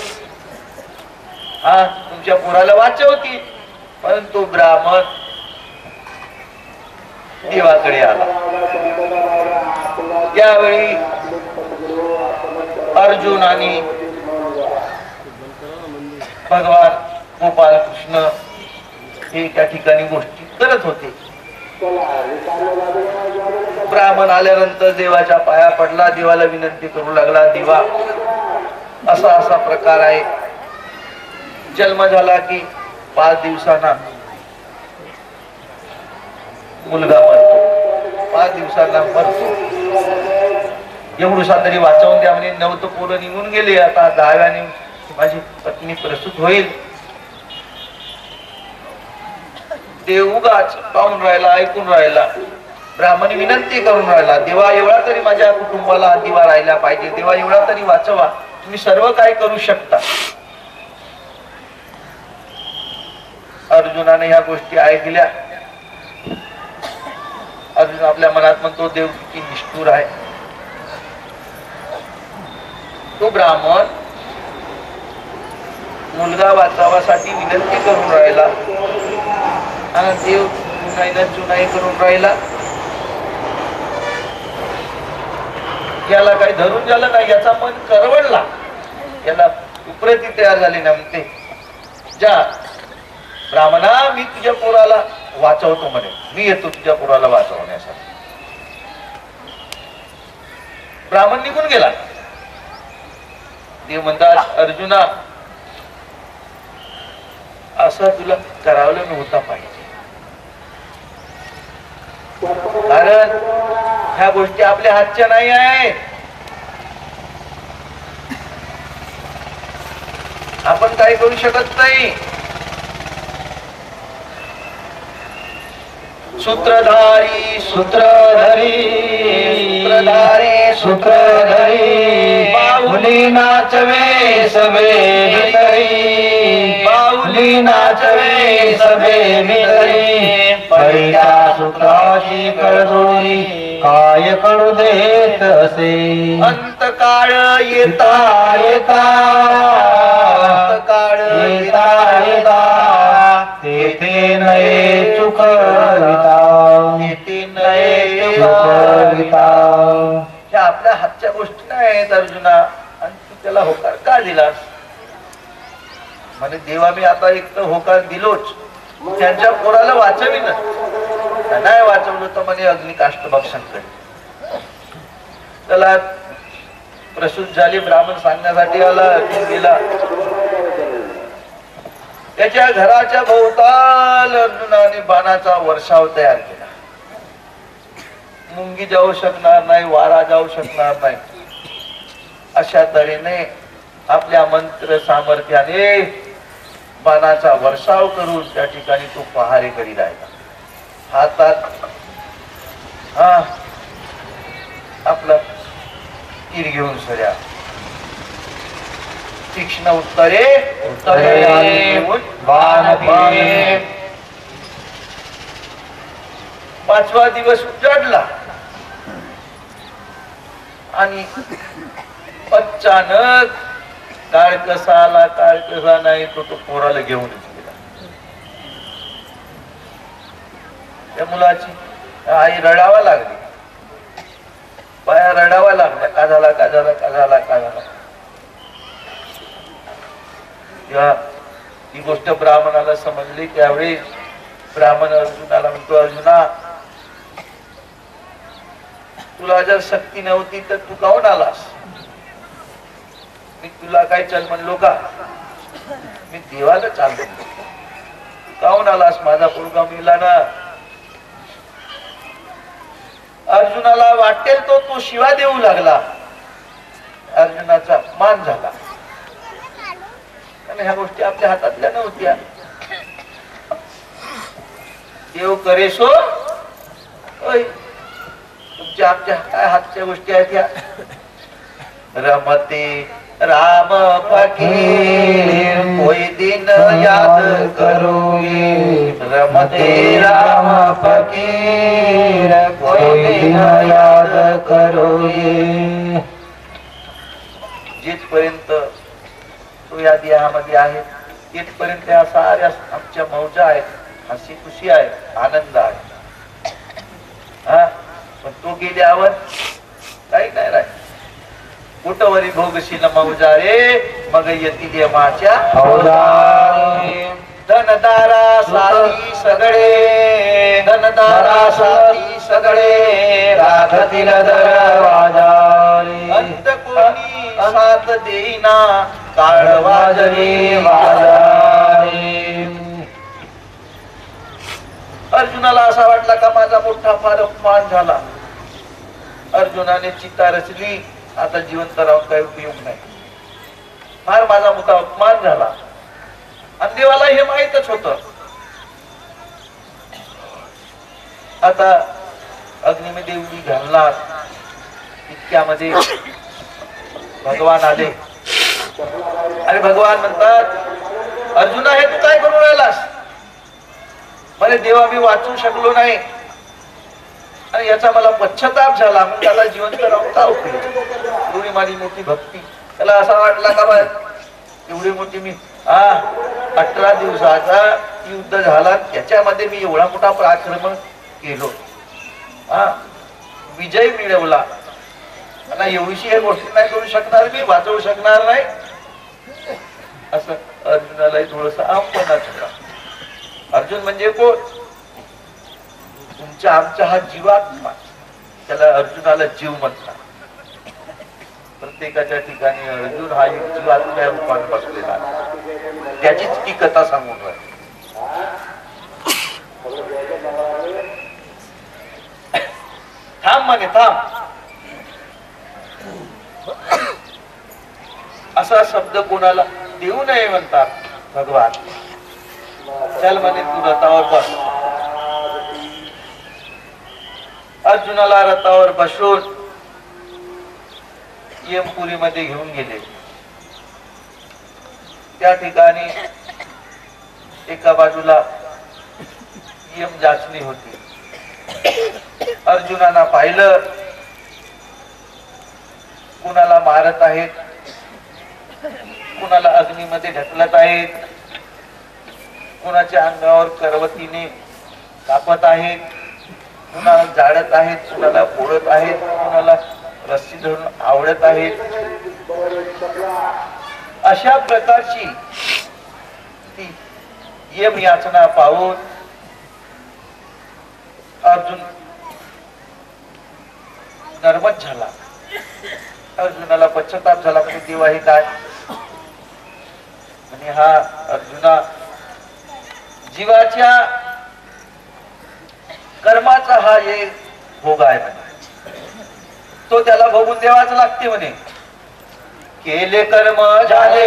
हा तुमच्या पोराला वाचवती. परंतु ब्राह्मण देवाकडे आला. त्यावेळी अर्जुन आणि भगवान गोपाल कृष्ण हे त्या ठिकाणी गोष्टी करत होते. ब्राह्मण आल्यानंतर देवाच्या पाया पडला, देवाला विनंती करू लागला. देवा असा असा प्रकार आहे. जन्म झाला की 5 दिवसांना मुलगा मरतो, 5 दिवसांना मरतो. एवढूसा तरी वाचवून द्या म्हणे. 9 पोरं निघून गेले. आता 10व्याने माझी पत्नी प्रसूत होईल. देव उगाच पाहून राहिला, ऐकून राहिला. ब्राह्मण विनंती करून राहिला, देवा एवढा तरी माझ्या कुटुंबाला दिवा राहिला पाहिजे. देवा एवढा तरी वाचवा. तुम्ही सर्व काय करू शकता. अर्जुनाने ह्या गोष्टी ऐकल्या. अर्जुन आपल्या मनात म्हणतो देव किती निष्ठुर आहे. तो ब्राह्मण मुलगा वाचावासाठी विनंती करून राहिला आणि देव चुनाई करून राहिला. याला काही धरून झालं नाही. याचा मन करवडला. याला उपरती तयार झाली ना. म्हणते जा ब्राह्मणा, मी तुझ्या पोराला वाचवतो म्हणे. मी येतो तुझ्या पोराला वाचवण्यासाठी. ब्राह्मण निघून गेला. देव म्हणतात अर्जुना असं तुला करावलं नव्हता पाहिजे. कारण ह्या गोष्टी आपल्या हातच्या नाही आहेत. आपण काही करू शकत नाही. सूत्रधारी सूत्रधरी सूत्रधारी सूत्रधरी बाहुली नाचवे सबे भीतरी बाहुली नाचवे सबे भीतरी पहिल्या सूत्राची कळजोडी काय कळू देत असे अंतकाळ येता येता अंतकाळ येता येता तेथे नये चुकविता येते नये चुकविता. ह्या आपल्या हातच्या गोष्टी नाहीत अर्जुना. आणि तू त्याला होकार का दिलास? म्हणजे देवा मी आता एक तर होकार दिलोच, त्यांच्या पोराला वाचवीन. नाही वाचवलं तर म्हणे अग्निकाष्ट भक्षण करेल. त्याला प्रसूत झाली, ब्राह्मण सांगण्यासाठी आला, अर्जुन गेला. त्याच्या घराच्या भोवताल अर्जुनाने बाणाचा वर्षाव तयार केला. मुंगी जाऊ शकणार नाही, वारा जाऊ शकणार नाही. अशा तऱ्हेने आपल्या मंत्र सामर्थ्याने बाणाचा वर्षाव करून त्या ठिकाणी तो पहारेकरी राहिला. हातात आपला तीर घेऊन सऱ्या तीक्ष्ण उत्तरे बाण फिरे. 5वा दिवस उजाडला आणि अचानक काळ कसा आला काळ कसा नाही तो पोराला घेऊनच गेला. त्या मुलाची आई रडावा लागली, बाया रडावा लागल्या. का झाला का झाला का झाला का झाला. तेव्हा ही गोष्ट ब्राह्मणाला समजली. त्यावेळी ब्राह्मण अर्जुनाला म्हणतो, अर्जुना तुला जर शक्ती नव्हती तर तू काहून आलास? मी तुला काय चल म्हणलो का? मी देवाला चाललो. काहून आलास? माझा पोरगा मेला ना. अर्जुनाला वाटेल तो शिवा देऊ लागला. अर्जुनाचा अपमान झाला. आणि ह्या गोष्टी आपल्या हातातल्या नव्हत्या. देव करेसो तुमच्या आमच्या काय हातच्या गोष्टी आहेत ह्या. रमते राम फकीर कोई दिन याद करोगे. रमते राम फकीर कोई दिन याद करोगे. जिथपर्यंत तो या देहामध्ये आहे तिथपर्यंत या साऱ्या आमच्या मौजा आहेत, हसी खुशी आहे, आनंद आहे. पण तो गेल्यावर काही नाही राहील. कुठवरी भोगशील मौजा रे मग येतील यमाच्या धनदारा साथी सगळे धनदारा साथी सगळे राखतील दरवाजारी. अंत कोणी साथ देईना काळ वाजरी वाजारी. अर्जुनाला असा वाटला का माझा मोठा फार अपमान झाला. अर्जुनाने चित्ता रचली, आता जिवंत राहून काही उपयोग नाही. फार माझा मोठा अपमान झाला. आणि देवाला हे माहीतच होत. आता अग्नीमध्ये उडी घालणार इतक्यामध्ये भगवान आले. आणि भगवान म्हणतात, अर्जुना हे तू काय करून राहिलास? मला देवा मी वाचू शकलो नाही आणि याचा मला पश्चाताप झाला. मग त्याला जिवंत राहून का उपयोग? एवढी माझी मोठी भक्ती. त्याला असा वाटला का बा एवढी मोठी मी 18 दिवसाचा युद्ध झाला त्याच्यामध्ये मी एवढा मोठा पराक्रम केलो, विजय मिळवला. आता एवढीशी हे गोष्टी नाही करू शकणार, मी वाचवू शकणार नाही. असं अर्जुनाला थोडस अपमानात होता. अर्जुन म्हणजे कोण? तुमच्या आमचा हा जीवात्मा. त्याला अर्जुनाला जीव म्हणतात. प्रत्येकाच्या ठिकाणी अर्जुन हा एक जीवात्म्या रूपाने बसलेला आहे. त्याचीच ती कथा सांगून राहिली. थांब म्हणे, थांब. असा शब्द कोणाला देऊ नये म्हणतात भगवान. चल म्हणे, तू रथावर बस. अर्जुनाला रथावर बसवून यमपुरीमध्ये घेऊन गेले. त्या ठिकाणी एका बाजूला यम जाचणी होती. अर्जुनाला पाहिलं कुणाला मारत आहेत, कुणाला अग्नीमध्ये ढकलत आहेत, कुणाच्या अंगावर करवतीने कापत आहेत, कुणाला जाळत आहेत, कुणाला फोडत आहेत, कुणाला रस्सी धरून आवडत आहेत. अशा प्रकारची ती यम याचना पाहून अर्जुन नर्वस झाला. अर्जुनाला पश्चाताप झाला. म्हणजे देवा हे काय? आणि हा अर्जुना जीवाच्या कर्माचा हा एक भोग आहे म्हणे. तो त्याला भोगून द्यावाच लागते म्हणे. केले कर्म झाले,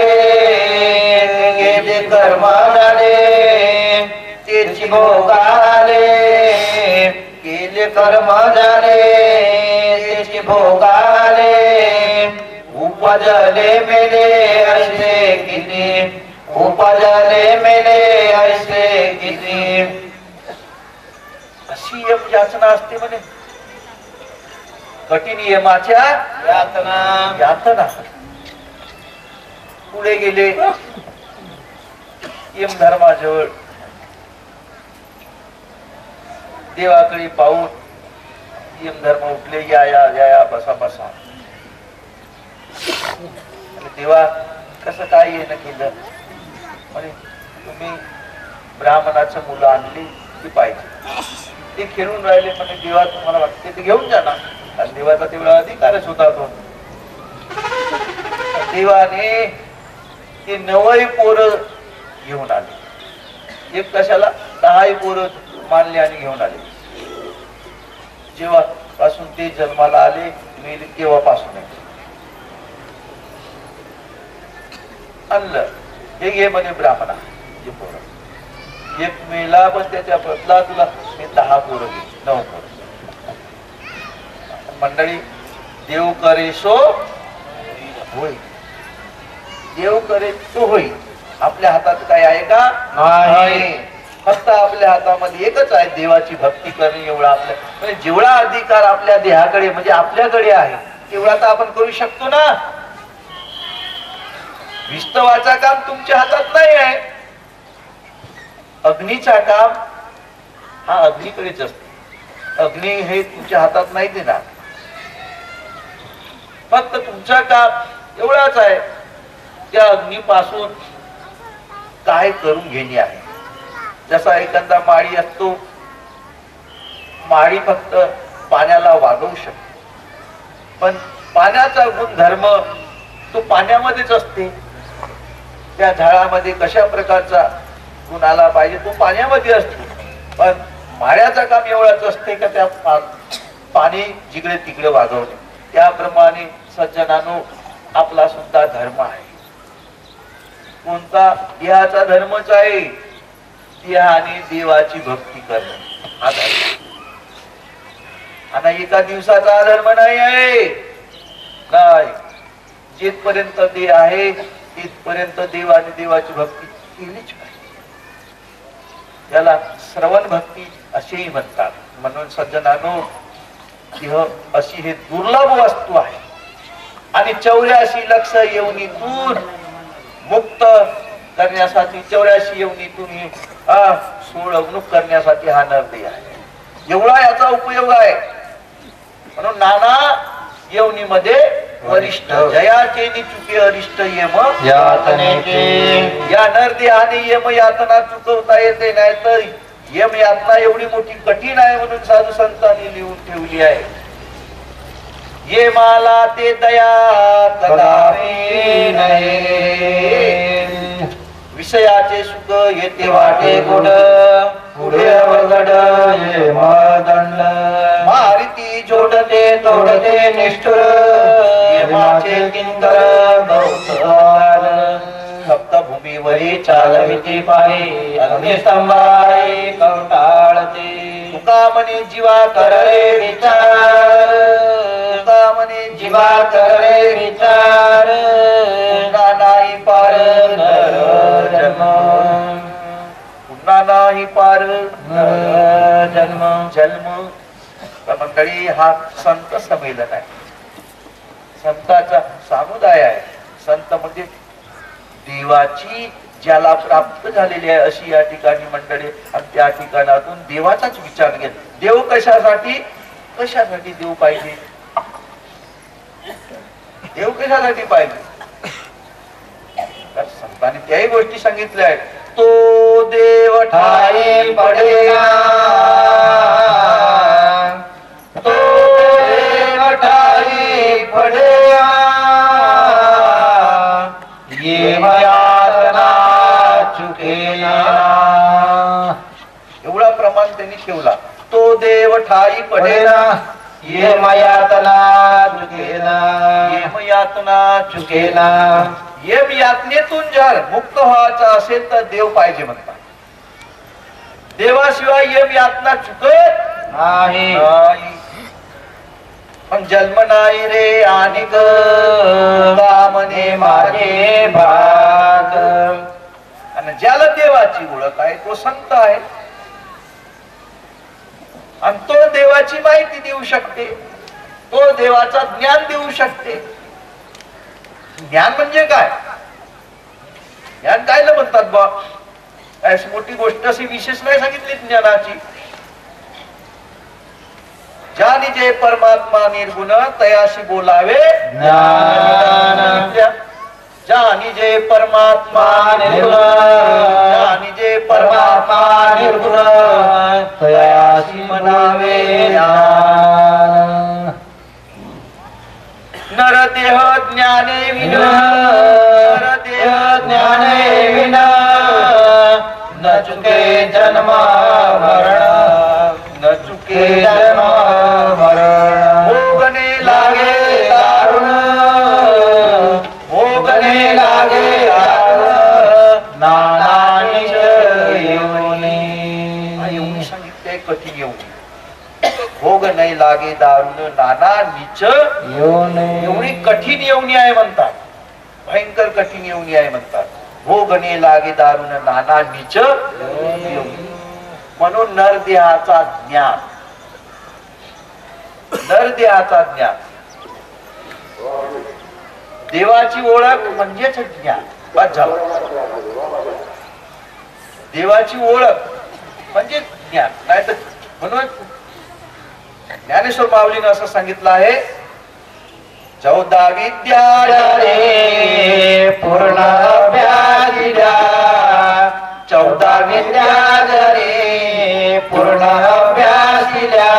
केले कर्म झाले, त्याची भोग आले. केले कर्म झाले, त्याची भोग आले. उपजले मेले ऐसे किती, उपजले मेले ऐसे किती. अशी यम याचना असते म्हणे. कठीण यमाच्या यातना यातना. पुढे गेले यम धर्माजवळ. देवाकडे पाहून यम धर्म उठले. या या या या, बसा बसा. देवा कसं काय येणं केलं? म्हणे तुम्ही ब्राह्मणाचं मुलं आणली की पाहिजे. ते खेळून राहिले. म्हणे देवा तुम्हाला वाटते ते घेऊन जा ना. आणि देवाचा तेवढा अधिकारच होता तो. देवाने ते 9 पोरं घेऊन आले. एक कशाला 10 पोरं मानले आणि घेऊन आले. जेव्हा पासून ते जन्माला आले मेले तेव्हापासून आणलं. हे घे म्हणे ब्राह्मणा जे पोरं. एक मेला पण त्याच्या बदला तुला मी 10 पोरं घे, 9 पोरं. मंडळी, देव करे सो होय. देव करे तो होईल. आपल्या हातात काय आहे का? नाही. फक्त आपल्या हातामध्ये एकच आहे, देवाची भक्ती करणे. एवढा आपल्या म्हणजे जेवढा अधिकार आपल्या देहाकडे म्हणजे आपल्याकडे आहे तेवढा तर आपण करू शकतो ना. विस्तवाचा काम तुमच्या हातात नाही आहे. अग्नीचा काम हा अग्नीकडेच असतो. अग्नी हे तुमच्या हातात नाही देणार. फक्त तुमचा काम एवढाच आहे, त्या अग्नीपासून काय करून घेणे आहे. जसा एखादा माळी असतो, माळी फक्त पाण्याला वागवू शकते. पण पाण्याचा गुणधर्म तो पाण्यामध्येच असते. त्या झाडामध्ये कशा प्रकारचा गुण आला पाहिजे तो पाण्यामध्ये असतो. पण माळ्याचं काम एवढंच असते का त्या पाणी जिकडे तिकडे वागवणे. त्याप्रमाणे सज्जनानो आपला सुद्धा धर्म आहे. कोणता? देहाचा धर्मच आहे. देहाने देवाची भक्ती करणे हा धर्म. आणि एका दिवसाचा धर्म नाही आहे. नाही, जिथपर्यंत देह आहे तिथपर्यंत देव आणि देवाची भक्ती केलीच पाहिजे. याला श्रवण भक्ती असेही म्हणतात. म्हणून सज्जनानो, देह अशी हे दुर्लभ वस्तू आहे. आणि 84 लक्ष योनीतून मुक्त करण्यासाठी, 84 योनीतून सोडवणूक करण्यासाठी हा नरदेह आहे. एवढा याचा उपयोग आहे. म्हणून नाना योनीमध्ये वरिष्ठ जयाचे चुके अरिष्ट यम यातनेचे. या नरदेहाने यम यातना चुकवता येते नाही तर यम यातना एवढी मोठी कठीण आहे म्हणून साधू संतांनी लिहून ठेवली आहे. ये माला ते दया कदापि नये विषयाचे सुख येते वाटे गोड पुढे अवघड ये मदंड मारिती जोडते तोडते निष्ठुर यमाचे किंकर बहुताल सप्तभूमीवरी चालविती पायी अग्निस्तंभाई कवटाळते तुका म्हणे जीवा कररे विचार तुका म्हणे जीवा कररे विचार पुन्हा नाही पार नर जन्म पुन्हा नाही पार नर जन्म जन्म. तर मंडळी हा संत संमेलन आहे, संतांचा समुदाय आहे. संत म्हणजे देवाची ज्याला प्राप्त झालेली आहे अशी या ठिकाणी मंडळी, आणि त्या ठिकाणातून देवाचाच विचार घेत. देव कशासाठी कशासाठी देव पाहिजे, देव कशासाठी पाहिजे, तर संतांनी त्याही गोष्टी सांगितल्या आहेत. तो देव ठाई पडेना तो देव ठाई पडेना ये यातना चुकेना एवढा प्रमाण त्यांनी ठेवला. तो देव ठाई पडेना ये यातना चुकेना येम यातना चुकेना येम यातनेतून जर मुक्त व्हायचा असेल तर देव पाहिजे म्हणतात. देवाशिवाय येम यातना चुकत नाही नाही. पण जन्म नाही रे आणि म्हणे माझे भाग आणि ज्याला देवाची ओळख आहे तो संत आहे, आणि तो देवाची माहिती देऊ शकते, तो देवाचा ज्ञान देऊ शकते. ज्ञान म्हणजे काय, ज्ञान कायला म्हणतात बा, अशी मोठी गोष्ट अशी विशेष नाही सांगितली ज्ञानाची. ज्याने जे परमात्मा निर्गुण तयाशी बोलावे ज्ञान ज्याने जे परमात्मा निर्गुण ज्याने जे परमात्मा निर्गुण तयासी म्हणावे ज्ञान नरदेह ज्ञाने विन नरदेह ज्ञाने विन न चुके जन्म मरण न चुके जन्म मरण भोगने लागे दारुण भोगने लागे दारुण नाना निज योनी एवढी सांगितले कठीण एवढी. भोग नाही लागे दारुण नाना नीच योनी एवढी कठीण येवणी आहे म्हणतात, भयंकर कठीण येवणी आहे म्हणतात. भोगने लागे दारुण नाना नीच योनी. म्हणून नरदेहाचा ज्ञान, नरदेहाचा ज्ञान, देवाची ओळख म्हणजेच ज्ञान. बस झालं. देवाची ओळख म्हणजे ज्ञान, नाही तर म्हणून ज्ञानेश्वर माऊलीने असं सांगितलं आहे, 14 विद्या रे पूर्ण अभ्यास दिला 14 विद्या रे पूर्ण अभ्यास दिला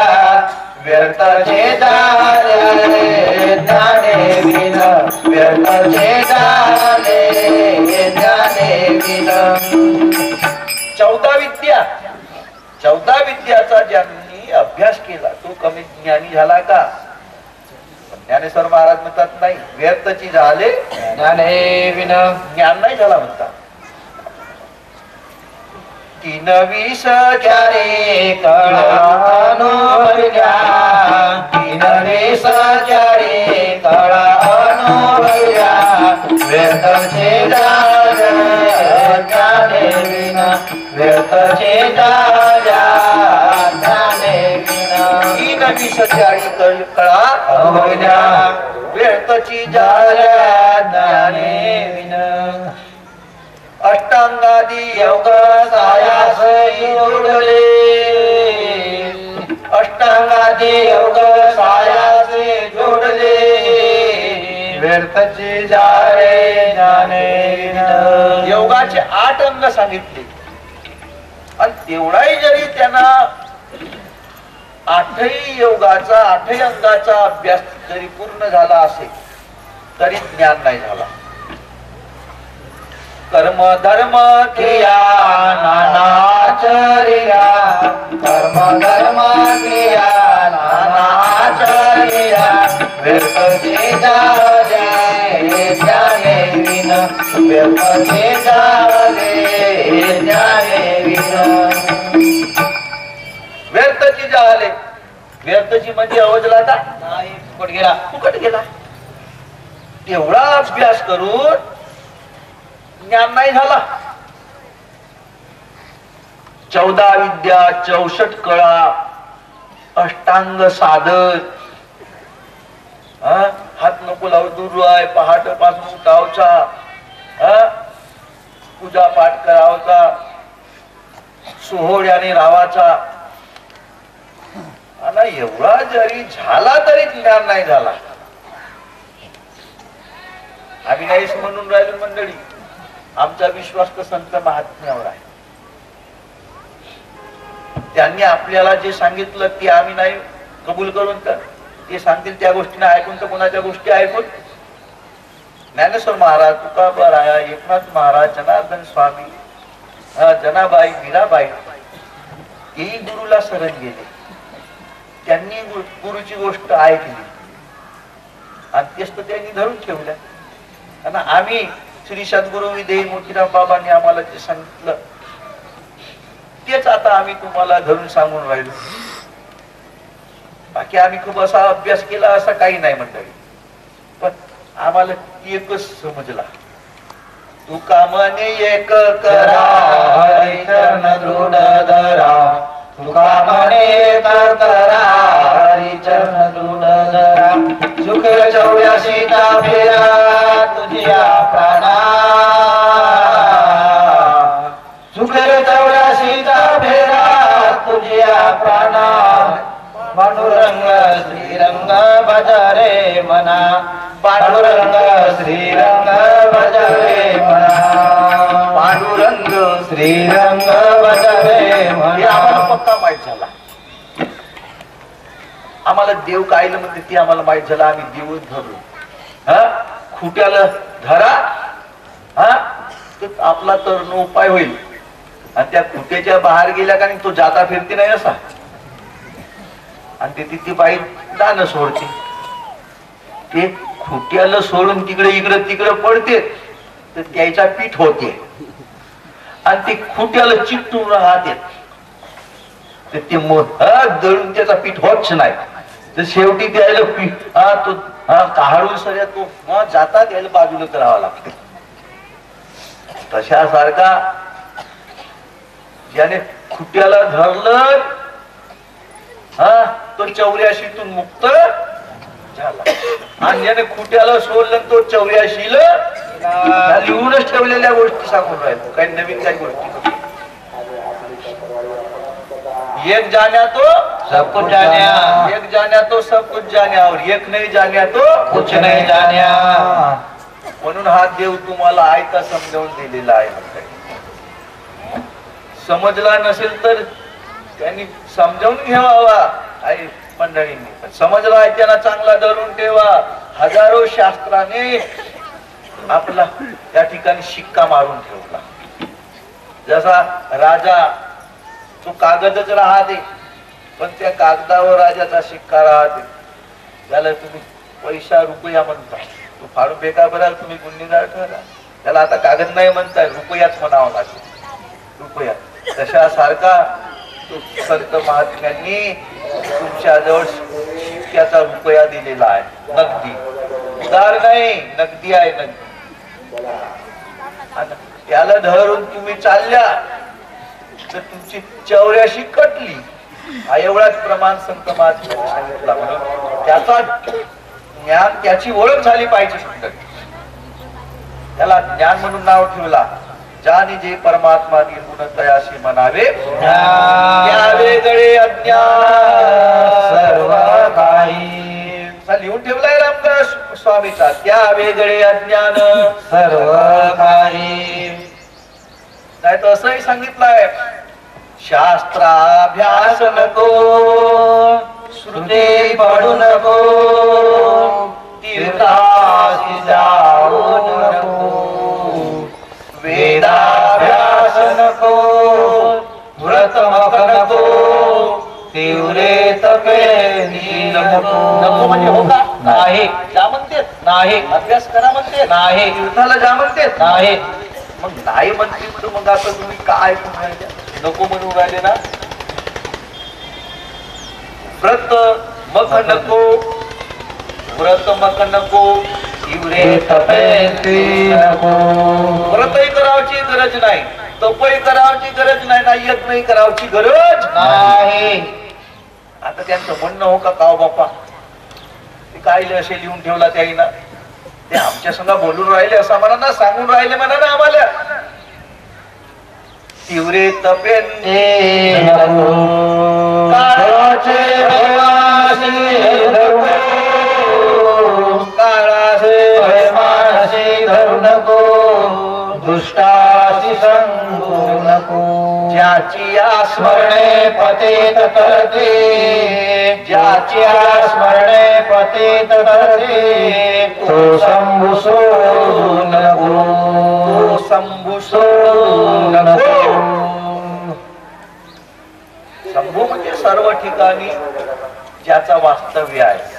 व्यर्थचे झाले ज्ञाने विन व्यर्थचे झाले ज्ञाने विन 14 विद्या, 14 विद्याचा ज्यांनी अभ्यास केला तो कमी ज्ञानी झाला का? ज्ञानेश्वर महाराज म्हणतात नाही, व्यर्थची झाले ज्ञाने विन ज्ञान नाही झाला म्हणतात. 3 चारे कळानो भरल्या 3 चारे कळानो भरल्या व्यर्थचे झाले ज्ञाने विन व्यर्थचे झाल्या ज्ञाने विन 3 चारी कळा भरल्या व्यर्थची झाल्या ज्ञाने विन अष्टांगादी योग सायास जोडले अष्टांगादी योग सायास जोडले व्यर्थचे झाले ज्ञाने विन योगाचे 8 अंग सांगितले, आणि तेवढाही जरी त्यांना आठही योगाचा 8ही अंगाचा अभ्यास जरी पूर्ण झाला असेल तरी ज्ञान नाही झाला. कर्म धर्म क्रिया नानाचरिया कर्म धर्म क्रिया नानाचरिया व्यर्थचे जाले ज्ञाने विन व्यर्थचे जाले ज्ञाने विन. व्यर्थची झाले व्यर्थची म्हणजे अवजला का नाही फुकट गेला फुकट गेला. तेवढा अभ्यास करून ज्ञान नाही झाला. 14 विद्या 64 कळा अष्टांग साधन हात नको लावू दूर आहे पहाट पासून उठावचा पूजा पाठ करावचा सोहळ्याने राहावाचा. आणि एवढा जरी झाला तरी ज्ञान नाही झाला. आम्ही नाहीच म्हणून राहिलो मंडळी. आमचा विश्वास तर संत महात्म्यावर आहे. त्यांनी आपल्याला जे सांगितलं ते आम्ही नाही कबूल करून तर ते सांगतील त्या गोष्टीने ऐकून तर कोणाच्या गोष्टी ऐकून. ज्ञानेश्वर महाराज तुकाराया एकनाथ महाराज जनार्दन स्वामी जनाबाई मीराबाई तेही गुरुला शरण गेले. त्यांनी गुरुची गोष्ट ऐकली आणि तेच तर त्यांनी धरून ठेवल्या. आणि आम्ही श्री सद्गुरु विदेही मोतीराम बाबांनी आम्हाला जे सांगितलं तेच आता आम्ही तुम्हाला धरून सांगून राहिलो. बाकी आम्ही खूप असा अभ्यास केला असा काही नाही मंडळी. पण आम्हाला एकच समजला तुका मने एक करा हरी चरण दृढ धरा तुका मने एक करा हरी चरण दृढ धरा. सुख 84चा फेरा तुझ्या प्राणा सुख 84चा फेरा तुझ्या प्राणा. पांडुरंग श्रीरंग भजरे मना पांडुरंग श्रीरंग भजरे मना पांडुरंग श्रीरंग भजरे मना. आम्हाला पक्का माहित झाला. आम्हाला देव कायला म्हणते ते आम्हाला माहित झालं. आम्ही देवच धरू खुट्याला धरा तर आपला तर उपाय होईल. आणि त्या खुट्याच्या बाहेर गेल्या का तो जाता फिरते नाही असा. आणि ते तिथे बाई दान सोडते. ते खुट्याला सोडून तिकडे इकडे तिकडे पडते तर त्याचा पीठ होते. आणि ते खुट्याला चिकटून राहते तर ते दळून त्याचा पीठ होतच नाही. तर शेवटी त्याला पीठ तो काढून सगळ्या तो जाता त्याला बाजूला करावा लागतो. तशा सारखा ज्याने खुट्याला धरलं तो 84तून मुक्त झाला. आणि ज्याने खुट्याला सोडलं तो 84ला लिहूनच ठेवलेल्या गोष्टी सांगून राहिलो. काही नवीन काही गोष्टी एक जाण्या तो सब कुछ जान्या एक जाण्या तो सब कुछ जाण्या और एक नाही जाण्या तो कुछ नाही जान्या. म्हणून हा देव तुम्हाला आयता समजावून दिलेला आहे. समजला नसेल तर त्यांनी समजावून घ्यावा आई मंडळींनी. पण समजला आहे त्यांना चांगला धरून ठेवा. हजारो शास्त्राने आपला त्या ठिकाणी शिक्का मारून ठेवला. जसा राजा तो कागदच राहते पण त्या कागदावर राजाचा शिक्का राहते. त्याला तुम्ही पैसा रुपया म्हणता. तो फाडून बेकार बराल तुम्ही गुन्हेगार ठरला. त्याला आता कागद नाही म्हणताय रुपयाच म्हणावा लागेल. रुपया तशा सारखा संत महात्म्यांनी तुमच्या जवळ शिक्क्याचा रुपया दिलेला आहे. नगदी उधार नाही नगदी आहे. नगदी त्याला धरून तुम्ही चालल्या तर तुमची 84 कटली. हा एवढाच प्रमाण संत महात्म्यांनी सांगितला. म्हणून त्याचा ज्ञान त्याची ओळख झाली पाहिजे. त्याला ज्ञान म्हणून नाव ठेवला. ज्याने जे परमात्मा निर्गुण तयाशी म्हणावे त्या वेगळे अज्ञान सर्व काही. लिहून ठेवलाय रामदास स्वामीचा. त्या वेगळे अज्ञान सर्व काही. नाही तर असंही सांगितलंय शास्त्राभ्यास नको, श्रुती पडू नको, तीर्थासी जाऊ नको, वेदाभ्यास नको, व्रत मग नको, तीव्रे तपे नको म्हणजे हो का? नाही, जा म्हणतेत नाही, अभ्यास करा म्हणते नाही, तीर्थाला जा म्हणतेत नाही. मग नाही म्हणते तर मग आता तुम्ही काय म्हणून राहिले? नको म्हणून राहिले ना. व्रत मग नको, व्रत मग नको, तीव्रे तपे नको. व्रतही करावची गरज नाही, तपही करावची गरज नाही, ना यज्ञही करावची गरज नाही. आता त्यांचं म्हणणं हो का काव बाप्पा ते काय असे लिहून ठेवला त्याईना, ते आमच्या संग बोलून राहिले असं म्हणा ना, सांगून राहिले म्हणा ना आम्हाला. तीव्रे तपेन मानसी धरू नको, दुष्टासी संगू नको. ज्याची आस स्मरणे पतित करते, ज्याची स्मरणे पतित करते, तो शंभू सोडू नको, तो शंभू सोडू नको. शंभू म्हणजे सर्व ठिकाणी ज्याचा वास्तव्य आहे,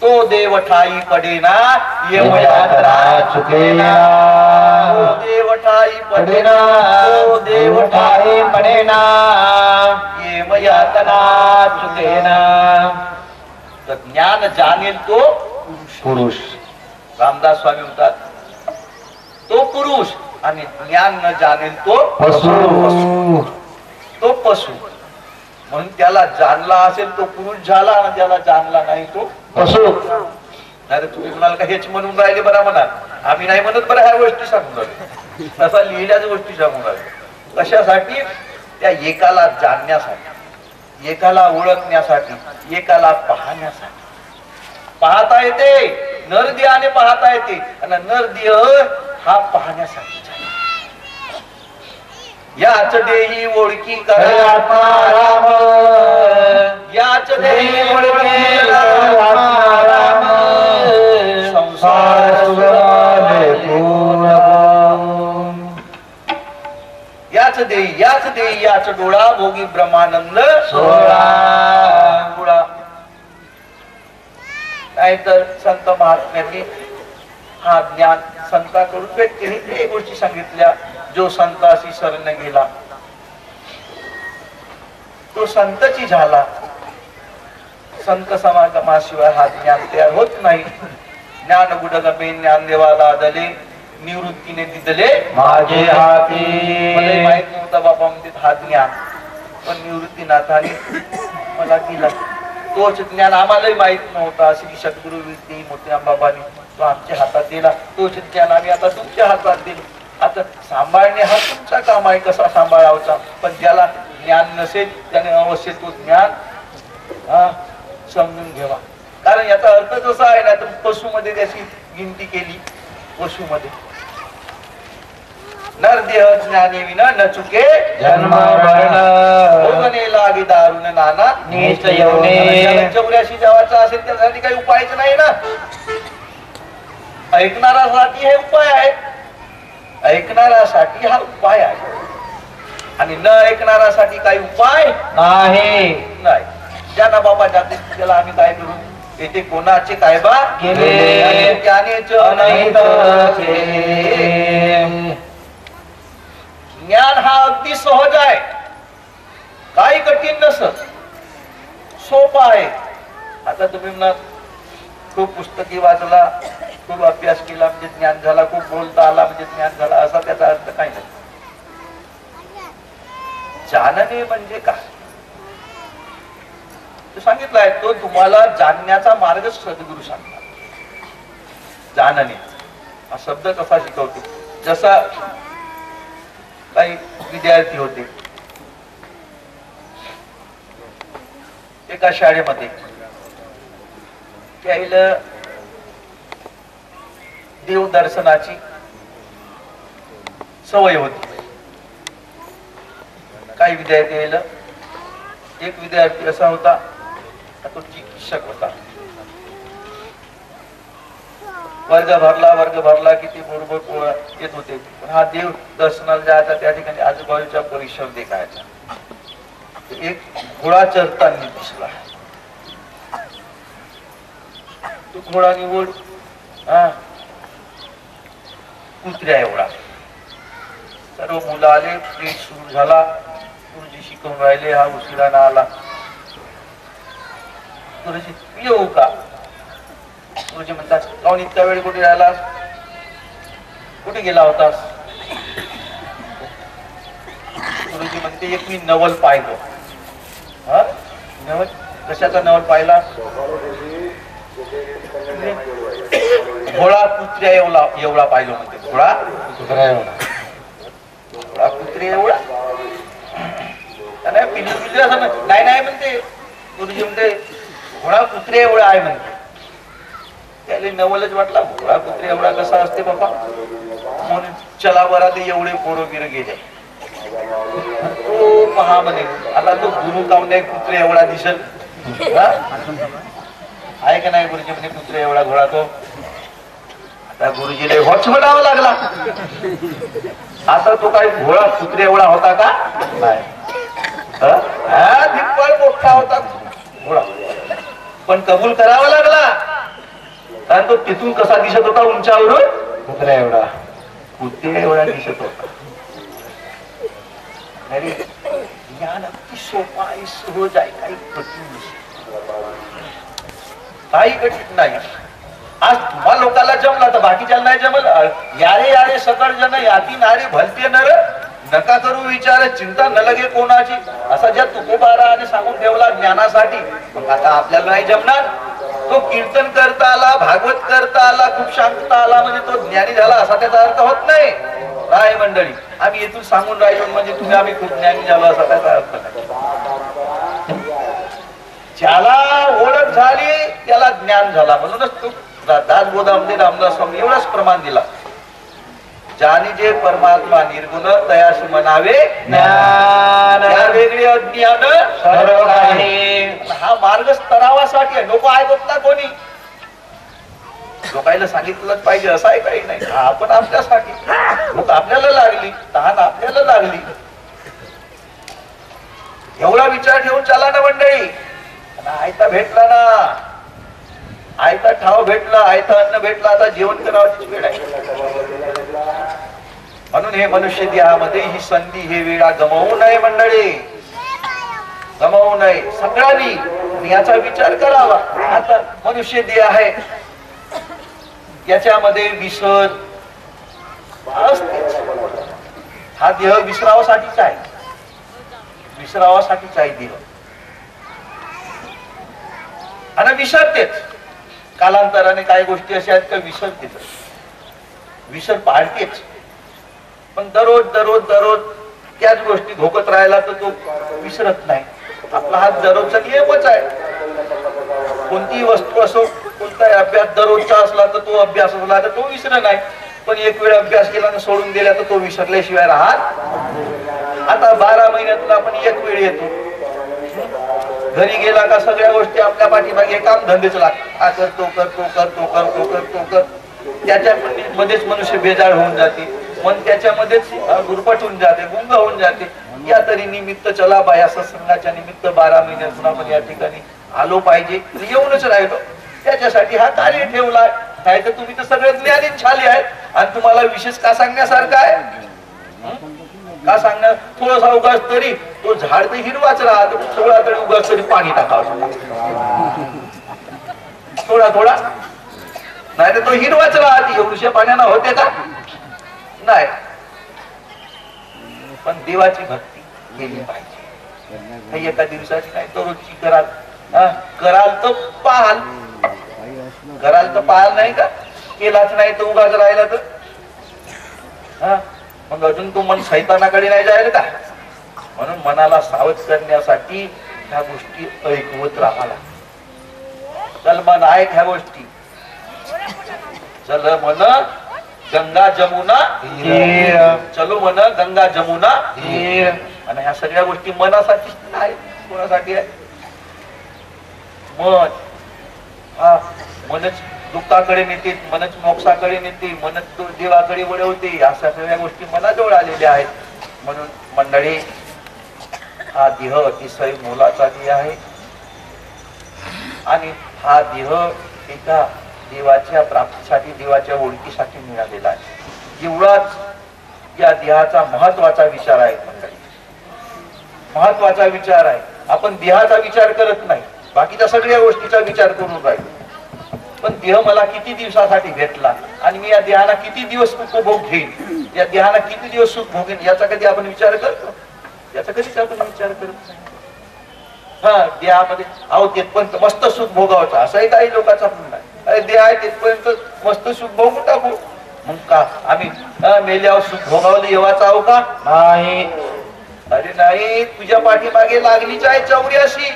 तो देव ठाई पडेना यमयात्रा चुकेना, तो देव ठाई पडेना, तो देव ठाई पडेना, यमयातना चुकेना. तर ज्ञान जाणेल तो पुरुष. रामदास स्वामी म्हणतात तो पुरुष, आणि ज्ञान न जाणेल तो पशु. तो पशु. म्हणून त्याला जाणला असेल तो पुरुष झाला, आणि त्याला जाणला नाही तो पशु. नाही तुम्ही म्हणाल का हेच म्हणून राहिले बरा म्हणाल, आम्ही नाही म्हणत बरं ह्या गोष्टी सांगून राहिले, तसा लिहिल्याच गोष्टी सांगून राहिले. कशासाठी? त्या एकाला जाणण्यासाठी, एकाला ओळखण्यासाठी, एकाला पाहण्यासाठी. पाहता येते नरदेहाने, पाहता येते, आणि नरदेह हा पाहण्यासाठी. याच देही ओळखी करा आत्मा राम, याच देही ओळखी आत्मा राम, संसार सुगमाले पूर्ण. याच देही याच डोळा भोगी ब्रह्मानंद सोळा. डोळा. नाहीतर संत महात्म्यांनी हा ज्ञान संतांकडून भेटते. हे गोष्टी सांगितल्या. जो संताशी शरण गेला तो संतची झाला. संत समागमाशिवाय हा ज्ञान तयार होत नाही. ज्ञान गुडगमे ज्ञान देवाला दले, निवृत्तीने दिदले माझे हाती. मला माहित नव्हता बाबा म्हणजे हा ज्ञान, पण निवृत्तीनाथाने मला दिला. तोच ज्ञान आम्हालाही माहित नव्हता. श्री सद्गुरु विद्ये मोठ्या बाबांनी तो आमच्या हातात दिला. तोच ज्ञान आम्ही आता तुमच्या हातात दिलं. आता सांभाळणे हा तुमचा काम आहे, कसा सांभाळावचा. पण ज्याला ज्ञान नसेल त्याने अवश्य तो ज्ञान समजून घ्यावा. कारण याचा अर्थ जसा आहे ना, तर पशुमध्ये त्याची गिनती केली. पशुमध्ये नरदेह ज्ञानी विना न चुके जन्म मरण, भोगणे लागे दारुण नाना नीच येऊने. 84 जेवायचा असेल त्यासाठी काही उपायच नाही ना. ऐकणाऱ्यासाठी हे उपाय आहेत. ऐकणाऱ्यासाठी हा उपाय आहे, आणि न ऐकणाऱ्यासाठी काही उपाय नाही. नाही. ज्यांना बाबा जाते त्याला आम्ही काय करू? येथे कोणाचे काय बा केले, त्यानेच अनहित केले. ज्ञान हा अगदी सहज आहे, काही कठीण नसत, सोपा आहे. आता तुम्ही म्हणा खूप पुस्तकी वाचला, खूप अभ्यास केला म्हणजे ज्ञान झाला, खूप बोलता आला म्हणजे ज्ञान झाला, असा त्याचा अर्थ काही नाही. जाणणे म्हणजे काय सांगितलंय, तो तुम्हाला जाणण्याचा मार्ग सद्गुरू सांगतात. जाणणे हा शब्द कसा शिकवतो? जसा काही विद्यार्थी होते एका शाळेमध्ये, त्याला देवदर्शनाची सवय होती. काही विद्यार्थी यायला. एक विद्यार्थी असा होता, तो चिकित्सक होता. वर्ग भरला की ते बरोबर येत होते. पण हा देव दर्शनाला जायचा, त्या ठिकाणी आजूबाजूचा परिसर देखायचा. एक घोडा चरताना दिसला. तो घोडा निवड कुत्र्या एवढा. सर्व मुलं आले, प्लेट सुरू झाला, गुरुजी शिकवून राहिले, हा उशिराने आला. गुरुजी येऊ का? गुरुजी म्हणतात, काऊन इतका वेळ कुठे राहिलास? कुठे गेला होतास? गुरुजी म्हणते, एक मी नवल पाहिलं. हा नवल? कशाचा नवल पाहिला? घोडा कुत्र्या एवढा पाहिलं म्हणते. घोडा कुत्र्या एवढा. घोडा कुत्र्या एवढा नाही म्हणते. गुरुजी म्हणते घोडा कुत्र्या एवढा आहे म्हणते. त्याला नवलच वाटला, घोडा कुत्र्या एवढा कसा असते बाबा. म्हणून चला बरा ते एवढे पोरं गिर गेले. तो पहा म्हणे, आता तो गुरु काऊन नाही कुत्र्या एवढा दिसेल. आहे का नाही? गुरुजी म्हणे कुत्र्या एवढा घोडा तो. आता गुरुजीला हॉच म्हणावा लागला. आता तो काही घोडा कुत्र्या एवढा होता का? नाही. धिप्पड मोठा होता घोडा, पण कबूल करावा लागला. कारण तो तिथून कसा दिसत होता? उंचावरून कुत्र्या एवढा. कुत्र्या एवढा दिसत होता. अरे ज्ञान अगदी सोपा आहे, सहज आहे, काही कठीण नाही. काही कठीण नाही. आज तुम्हा लोकांना जमला तर बाकीच्या नाही जमल. यारे सकळ जन याती नारे भलते नर, नका करू विचार चिंता न लगे कोणाची. असा ज्या तुकोबाराने सांगून ठेवला ज्ञानासाठी, मग आता आपल्याला नाही जमणार. तो कीर्तन करता आला, भागवत करता आला, खूप शांतता आला म्हणजे तो ज्ञानी झाला असा त्याचा अर्थ होत नाही. काय मंडळी, आम्ही येथून सांगून राहिलो म्हणजे तुम्ही आम्ही खूप ज्ञानी झालो असा त्याचा अर्थ नाही. ज्याला ओळख झाली त्याला ज्ञान झाला. म्हणूनच तो दासबोधामध्ये रामदास स्वामी एवढाच प्रमाण दिला, ज्याने जे परमात्मा निर्गुण तयाशी म्हणावे ज्ञान, वेगळे अज्ञान सर्व काही. हा मार्ग स्तरावासाठी आहे. लोक ऐकत ना कोणी. लोकांना सांगितलंच पाहिजे असं आहे काही नाही. आपण आपल्यासाठी, लोक आपल्याला लागली, तहान आपल्याला लागली. एवढा विचार ठेवून चला ना मंडळी. आयता भेटला ना, आयता ठाव भेटला, आयता अन्न भेटला, आता जेवण करावची वेळ आहे. म्हणून हे मनुष्य देहामध्ये ही संधी, हे वेळा गमावू नये मंडळी, गमावू नये सगळ्यांनी. याचा विचार करावा. आता मनुष्य देह आहे, याच्यामध्ये विसर असतेच. हा देह विसरावासाठीच आहे, विसरावासाठीच आहे देह. आणि विसरतेच. कालांतराने काही गोष्टी अशा आहेत का विसरतेच, विसर पाडतेच. पण दररोज दररोज दररोज त्याच गोष्टी धोकत राहिला तर तो विसरत नाही. आपला हा दररोजचा नियमच आहे. कोणतीही वस्तू असो, कोणताही अभ्यास दररोजचा असला तर तो अभ्यास असला तर तो विसर नाही. पण एक वेळ अभ्यास केला आणि सोडून दिला तर तो विसरल्याशिवाय राहत. आता 12 महिन्यातून आपण एक वेळ येतो. घरी गेला का सगळ्या गोष्टी आपल्या पाठीमागे काम धंदेच लागतात. हा करतो करतो करतो करतो करतो कर. त्याच्यामध्येच मनुष्य बेजार होऊन जाते. मन त्याच्यामध्येच गुरफट होऊन जाते, गुंग होऊन जाते. या तरी निमित्त चला बाया सत्संगाच्या निमित्त 12 महिन्यातून आपण या ठिकाणी आलो पाहिजे. येऊनच राहिलो त्याच्यासाठी हा कार्य ठेवला. नाही तर तुम्ही तर सगळे ज्ञानी झाले आहेत आणि तुम्हाला विशेष का सांगण्यासारखं आहे? का सांगणार? थोडासा उगाच तरी तो झाड तर हिरवाच राहतो, थोडा तरी उगाच तरी पाणी टाकावं. थोडा थोडा नाही तर तो हिरवाच राहते. एवढ्या पाण्यानं होते का? नाही. पण देवाची भक्ती केली पाहिजे. एका दिवसाची नाही तर रोजची कराल. कराल तर पाहाल, कराल तर पाहाल नाही का? केलाच नाही तर उगाच राहिला तर मग अजून तो मन सैतानाकडे नाही जायला का? म्हणून मनाला सावध करण्यासाठी ह्या गोष्टी ऐकवत राहायला. चल मन ऐक ह्या गोष्टी. चल मन गंगा जमुना, चलो मन गंगा जमुना. आणि ह्या सगळ्या गोष्टी मनासाठी आहेत. कोणासाठी आहे? मन हा मनच दुःखाकडे नेते, मनच मोक्षाकडे नेते, मनच देवाकडे वळवते. अशा सगळ्या गोष्टी मनाजवळ आलेल्या आहेत. म्हणून मंडळी, हा देह अतिशय मोलाचा देह आहे आणि हा देह एका देवाच्या प्राप्तीसाठी, देवाच्या ओळखीसाठी मिळालेला आहे. एवढाच या देहाचा महत्वाचा विचार आहे मंडळी, महत्वाचा विचार आहे. आपण देहाचा विचार करत नाही, बाकीच्या सगळ्या गोष्टीचा विचार करून राहिलो. पण देह मला किती दिवसासाठी भेटला आणि मी या देहाना किती दिवस उपभोग घेईन, या देहाना किती दिवस सुख भोगेन, याचा कधी आपण विचार करतो? याचा कधीच आपण विचार करत नाही. हा देहामध्ये अहो तिथपर्यंत मस्त सुख भोगावचं असंही काही लोकांचा म्हणणं आहे. अरे देह आहे तिथपर्यंत मस्त सुख भोगून टाकू. मग का आम्ही मेल्यावर सुख भोगावलं येवाचा आहो का? नाही. अरे नाही, तुझ्या पाठीमागे लागलीच आहे 84.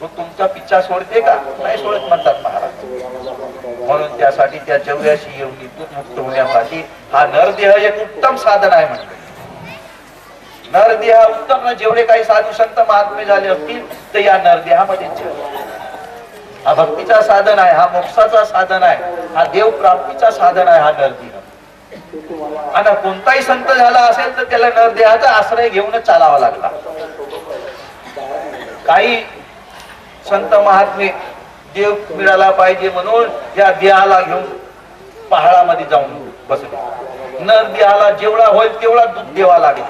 तो तुमचा पिच्छा सोडते का? नाही सोडत म्हणतात महाराज. म्हणून त्यासाठी त्या 84 योनीतून मुक्त होण्यासाठी हा नरदेह एक उत्तम साधन आहे म्हणते. नरदेह उत्तम, जेवढे काही साधू संत महात्मे झाले असतील तर या नरदेहामध्ये हा भक्तीचा साधन आहे, हा मोक्षाचा साधन आहे, हा देव प्राप्तीचा साधन आहे हा नरदेह. आणि कोणताही संत झाला असेल तर त्याला नरदेहाचा आश्रय घेऊनच चालावा लागला. काही संत महात्मे देव मिळाला पाहिजे म्हणून या देहाला घेऊन पहाडामध्ये जाऊन बसले. नरदेहाला जेवढा होईल तेवढा दूध द्यावा लागेल.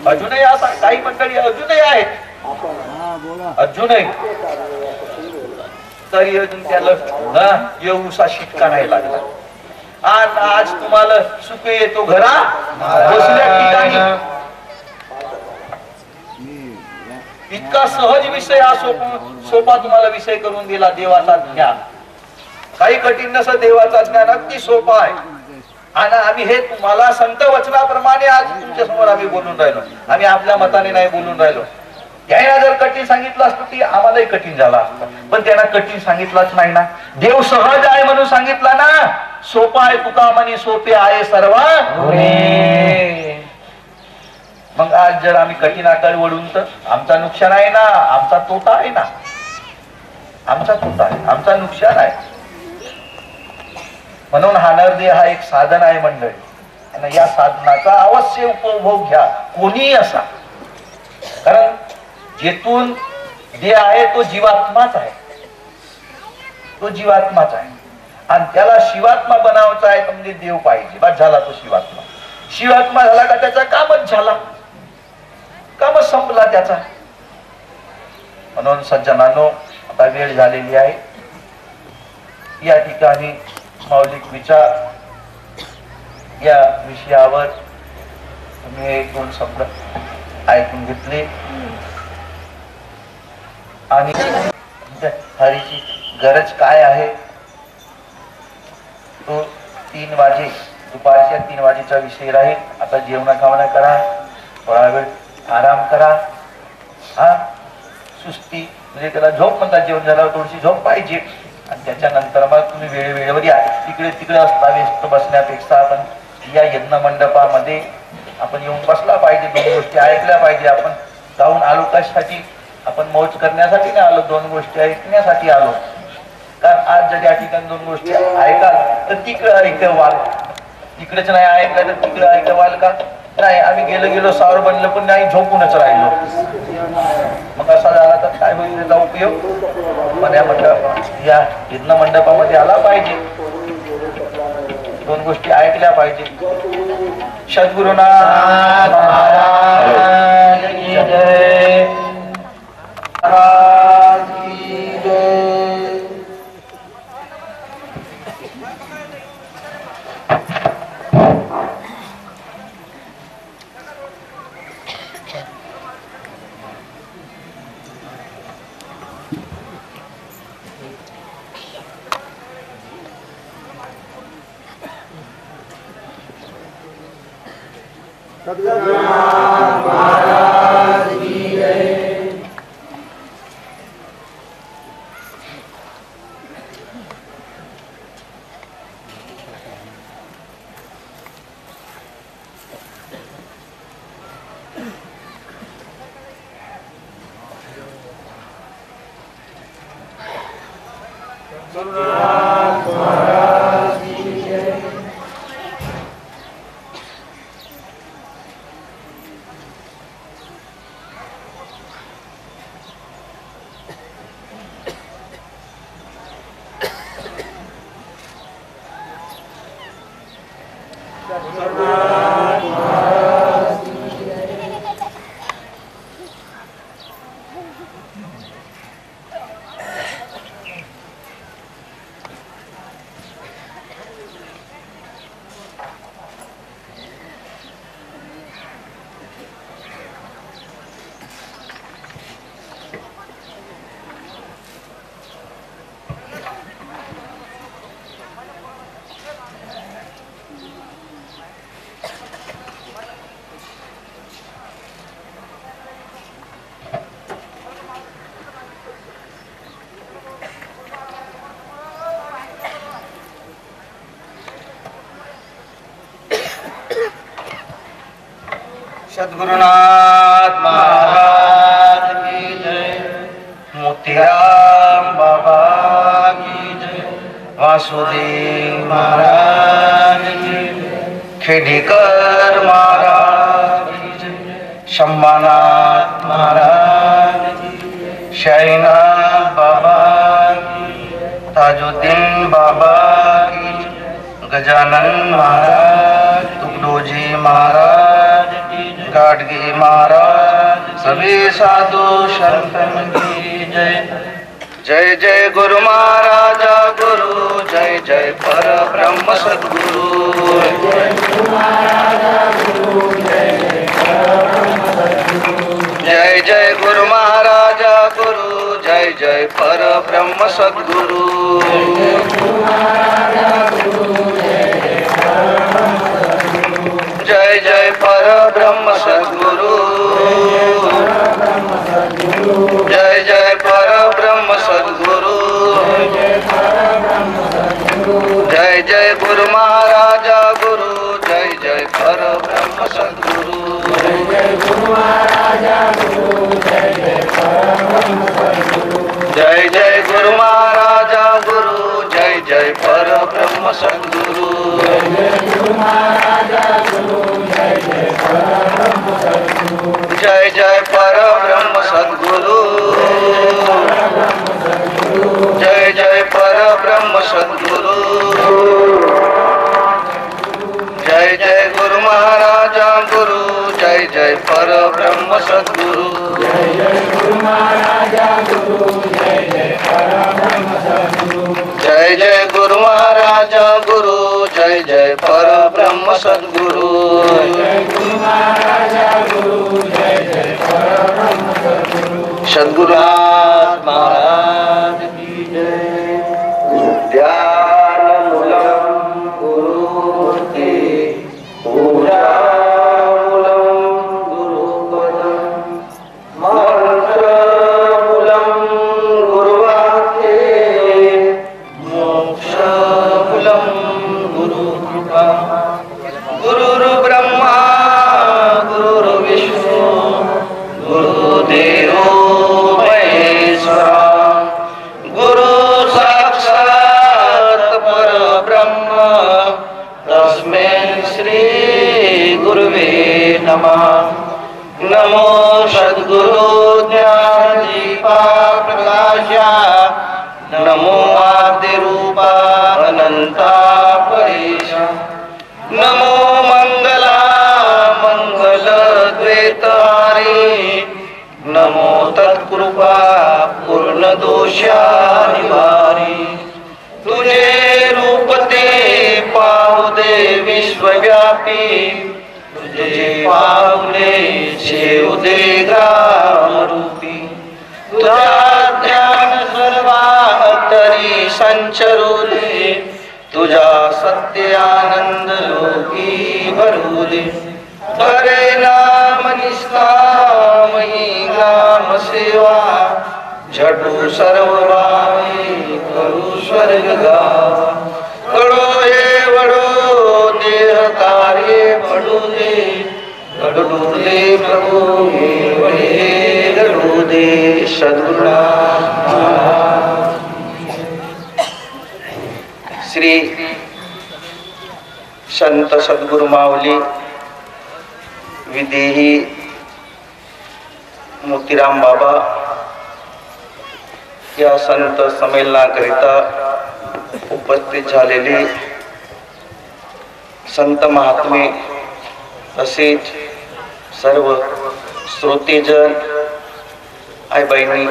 अजूनही असा काही मंडळी अजूनही आहेत, अजूनही तरी अजून त्याला येऊसा शिटका नाही लागला. आज तुम्हाला सुख येतो घरा बसल्या ठिकाणी. इतका सहज विषय हा सोपा तुम्हाला विषय करून दिला देवाचा ज्ञान. काही कठीण नसं देवाचा ज्ञान, अगदी सोपा आहे. आणि आम्ही हे तुम्हाला संत वचनाप्रमाणे आज तुमच्या समोर आम्ही बोलून राहिलो. आम्ही आपल्या मताने नाही बोलून राहिलो. त्यांना जर कठीण सांगितलं असतं ती आम्हालाही कठीण झाला असतं, पण त्यांना कठीण सांगितलंच नाही ना. देव सहज आहे म्हणून सांगितला ना. सोपा आहे तुका म्हणे सोपे आहे सर्व. मग आज जर आम्ही कठीणाकडे वळून तर आमचा नुकसान आहे ना, आमचा तोटा आहे ना, आमचा तोटा आहे, आमचा नुकसान आहे. म्हणून हा नरदेह हा एक साधन आहे मंडळी, आणि या साधनाचा अवश्य उपभोग घ्या कोणीही असा. कारण जेथून देह आहे तो जीवात्माच आहे, तो जीवात्माच आहे. आणि त्याला शिवात्मा बनावायचा आहे तर म्हणजे देव पाहिजे. बस झाला तो शिवात्मा. शिवात्मा झाला का त्याचा कामच झाला, कामच संपला त्याचा. म्हणून सज्जनांनो, आता वेळ झालेली आहे. या ठिकाणी मौलिक विचार या विषयावर तुम्ही 1-2 शब्द ऐकून घेतले. आणि हरीची गरज काय आहे तो 3 वाजे, दुपारच्या 3 वाजेचा विषय राहील. आता जेवणा खावणा करा, थोडा वेळ आराम करा. हा सुस्ती म्हणजे त्याला झोप म्हणतात. जेवण झाल्यावर थोडीशी झोप पाहिजे. आणि त्याच्यानंतर मग तुम्ही वेळेवर या. तिकडे तिकडे असता व्यस्त बसण्यापेक्षा आपण या यज्ञ मंडपामध्ये आपण येऊन बसला पाहिजे. 2 गोष्टी ऐकल्या पाहिजे. आपण जाऊन आलो कशासाठी? आपण मौज करण्यासाठी नाही आलो, 2 गोष्टी ऐकण्यासाठी आलो. कारण आज जर या ठिकाणी 2 गोष्टी ऐकाल तर तिकडे ऐकवाल, तिकडेच नाही ऐकलं तर तिकडे ऐकवाल का? नाही. आम्ही गेलो सावर बनलं पण नाही, झोपूनच राहिलो. मग असा झाला तर काय होईल त्याचा उपयोग? पण या यज्ञ मंडपामध्ये आला पाहिजे, 2 गोष्टी ऐकल्या पाहिजे. सद्गुरुनाथ महाराज की जय. महाराज की जय. महाराज की जय. सद्गुरुनाथ महाराज की जय, मोतीराम बाबा की जय, वासुदेव महाराज की जय, खेडीकर महाराज की जय, शंभानाथ महाराज की जय, शाईनाथ बाबा की जय, ताजुद्दीन बाबा की जय, गजानन महाराज, तुकडोजी महाराज, गाडगे महाराज, सभी साधु संतन की जय। जय जय गुरु महाराजा गुरु, जय जय पर ब्रह्म सद्गुरु, जय जय गुरु महाराजा गुरु, जय जय गुरु महाराजा गुरु, जय जय पर ब्रह्म सद्गुरु, जय जय पर ब्रह्म सद्गुरु, जय जय पर ब्रह्म सद्गुरु, जय जय गुरु महाराजा गुरु, जय जय पर ब्रह्म सद्गुरु, जय जय गुरु महाराजा गुरु, जय जय पर ब्रह्म सद्गुरु, जय जय गुरु महाराजा गुरु, जय जय पर ब्रह्म सद्गुरु, जय जय गुरु महाराजा गुरु, जय जय पर ब्रह्म सद्गुरु, जय जय पर ब्रह्म सद्गुरु, जय जय पर ब्रह्म सद्गुरु, जय जय गुरु महाराजा गुरु, जय जय पर ब्रह्म सद्गुरु, जय जय गुरु महाराजा गुरु, जय जय पर ब्रह्म सद्गुरु, जय जय गुरु महाराजा गुरु, जय जय पर ब्रह्म सद्गुरु, जय गुरु महाराजा गुरु, जय जय पर ब्रह्म सद्गुरु, सद्गुरुनाथ महाराज की जय। ध्यान मूलम गुरुमूर्ति, पूजा नमो सद्गुरु ज्ञान दीपा प्रकाशा, नमो आद्य रूपा अनंता परेशा, नमो मंगला मंगल द्वैतारी, नमो तत्कृपा पूर्ण दोषा निवारी, तुझे रूप ते पाहू दे विश्वव्यापी, तुझे पावले शेव दे ग्रामरूपी, तुझा ध्यान सर्वांतरी संचरू दे, तुझा सत्य आनंद लोकी भरू दे, हरे नाम निष्कामही नाम सेवा, झटू सर्व भावे करू स्वर्ग गावा, कळो हे वडो देह कार्य पडू दे, गडू दे प्रभु हे वडे गडू दे, सद्गुरुनाथ महाराज। श्री संत सद्गुरु माऊली विदेही मोतीराम बाबा या संत संमेलनाकरिता उपस्थित झालेले संत महात्मे तसेच सर्व श्रोतेजन, आई बहिणी,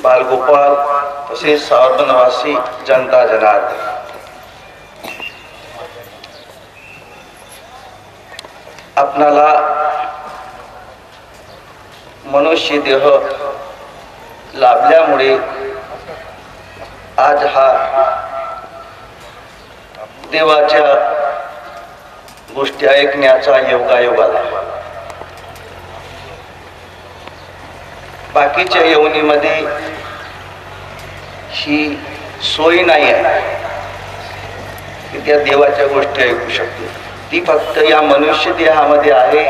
बालगोपाल तसेच सावरबनवासी जनता जनार्दन, आपणाला मनुष्य देह लाभल्यामुळे आज हा देवाच्या गोष्टी ऐकण्याचा योगायोग आला. बाकीच्या यवनीमध्ये ही सोय नाही आहे की त्या देवाच्या गोष्टी ऐकू शकतो. ती फक्त या मनुष्य देहामध्ये आहे.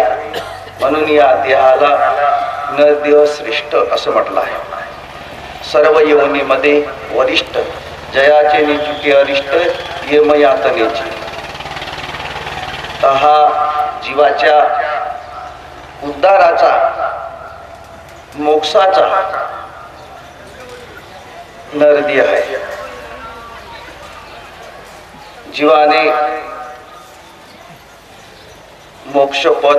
म्हणून या देहाला नरदेह श्रेष्ठ असं म्हटलं आहे. सर्व यवनीमध्ये वरिष्ठ, जयाचे निचुके अरिष्ट, यमयातनेची. हा जीवाच्या उद्धाराचा, मोक्षाचा नरदेह आहे. जीवाने मोक्षपद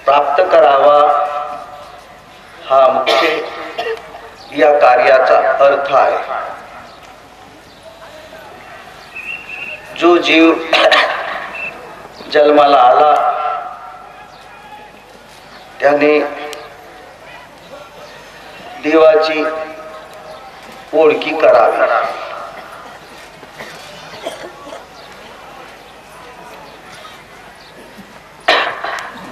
प्राप्त करावा हा मुख्य या कार्याचा अर्थ आहे. जो जीव जन्माला आला त्याने देवाची ओळखी करावी.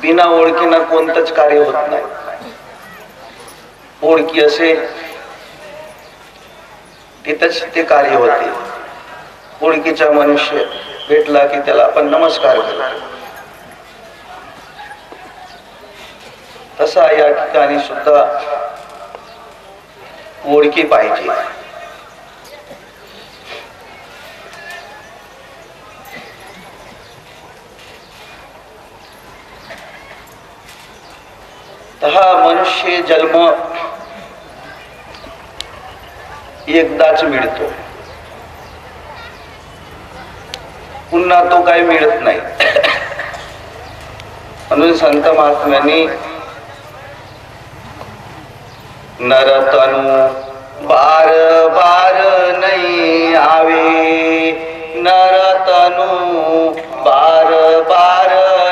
बिना ओळखीनं कोणतंच कार्य होत नाही. ओळखी असेल तिथंच ते कार्य होते. ओळखीचा मनुष्य भेटला की त्याला आपण नमस्कार करतो. तसा या ठिकाणी सुद्धा ओळखी पाहिजे. हा मनुष्य जन्म एकदाच मिळतो, पुन्हा तो काही मिळत नाही. म्हणून संत महात्म्यांनी नरतनु बार बार नहीं आवे, नरतनु बार बार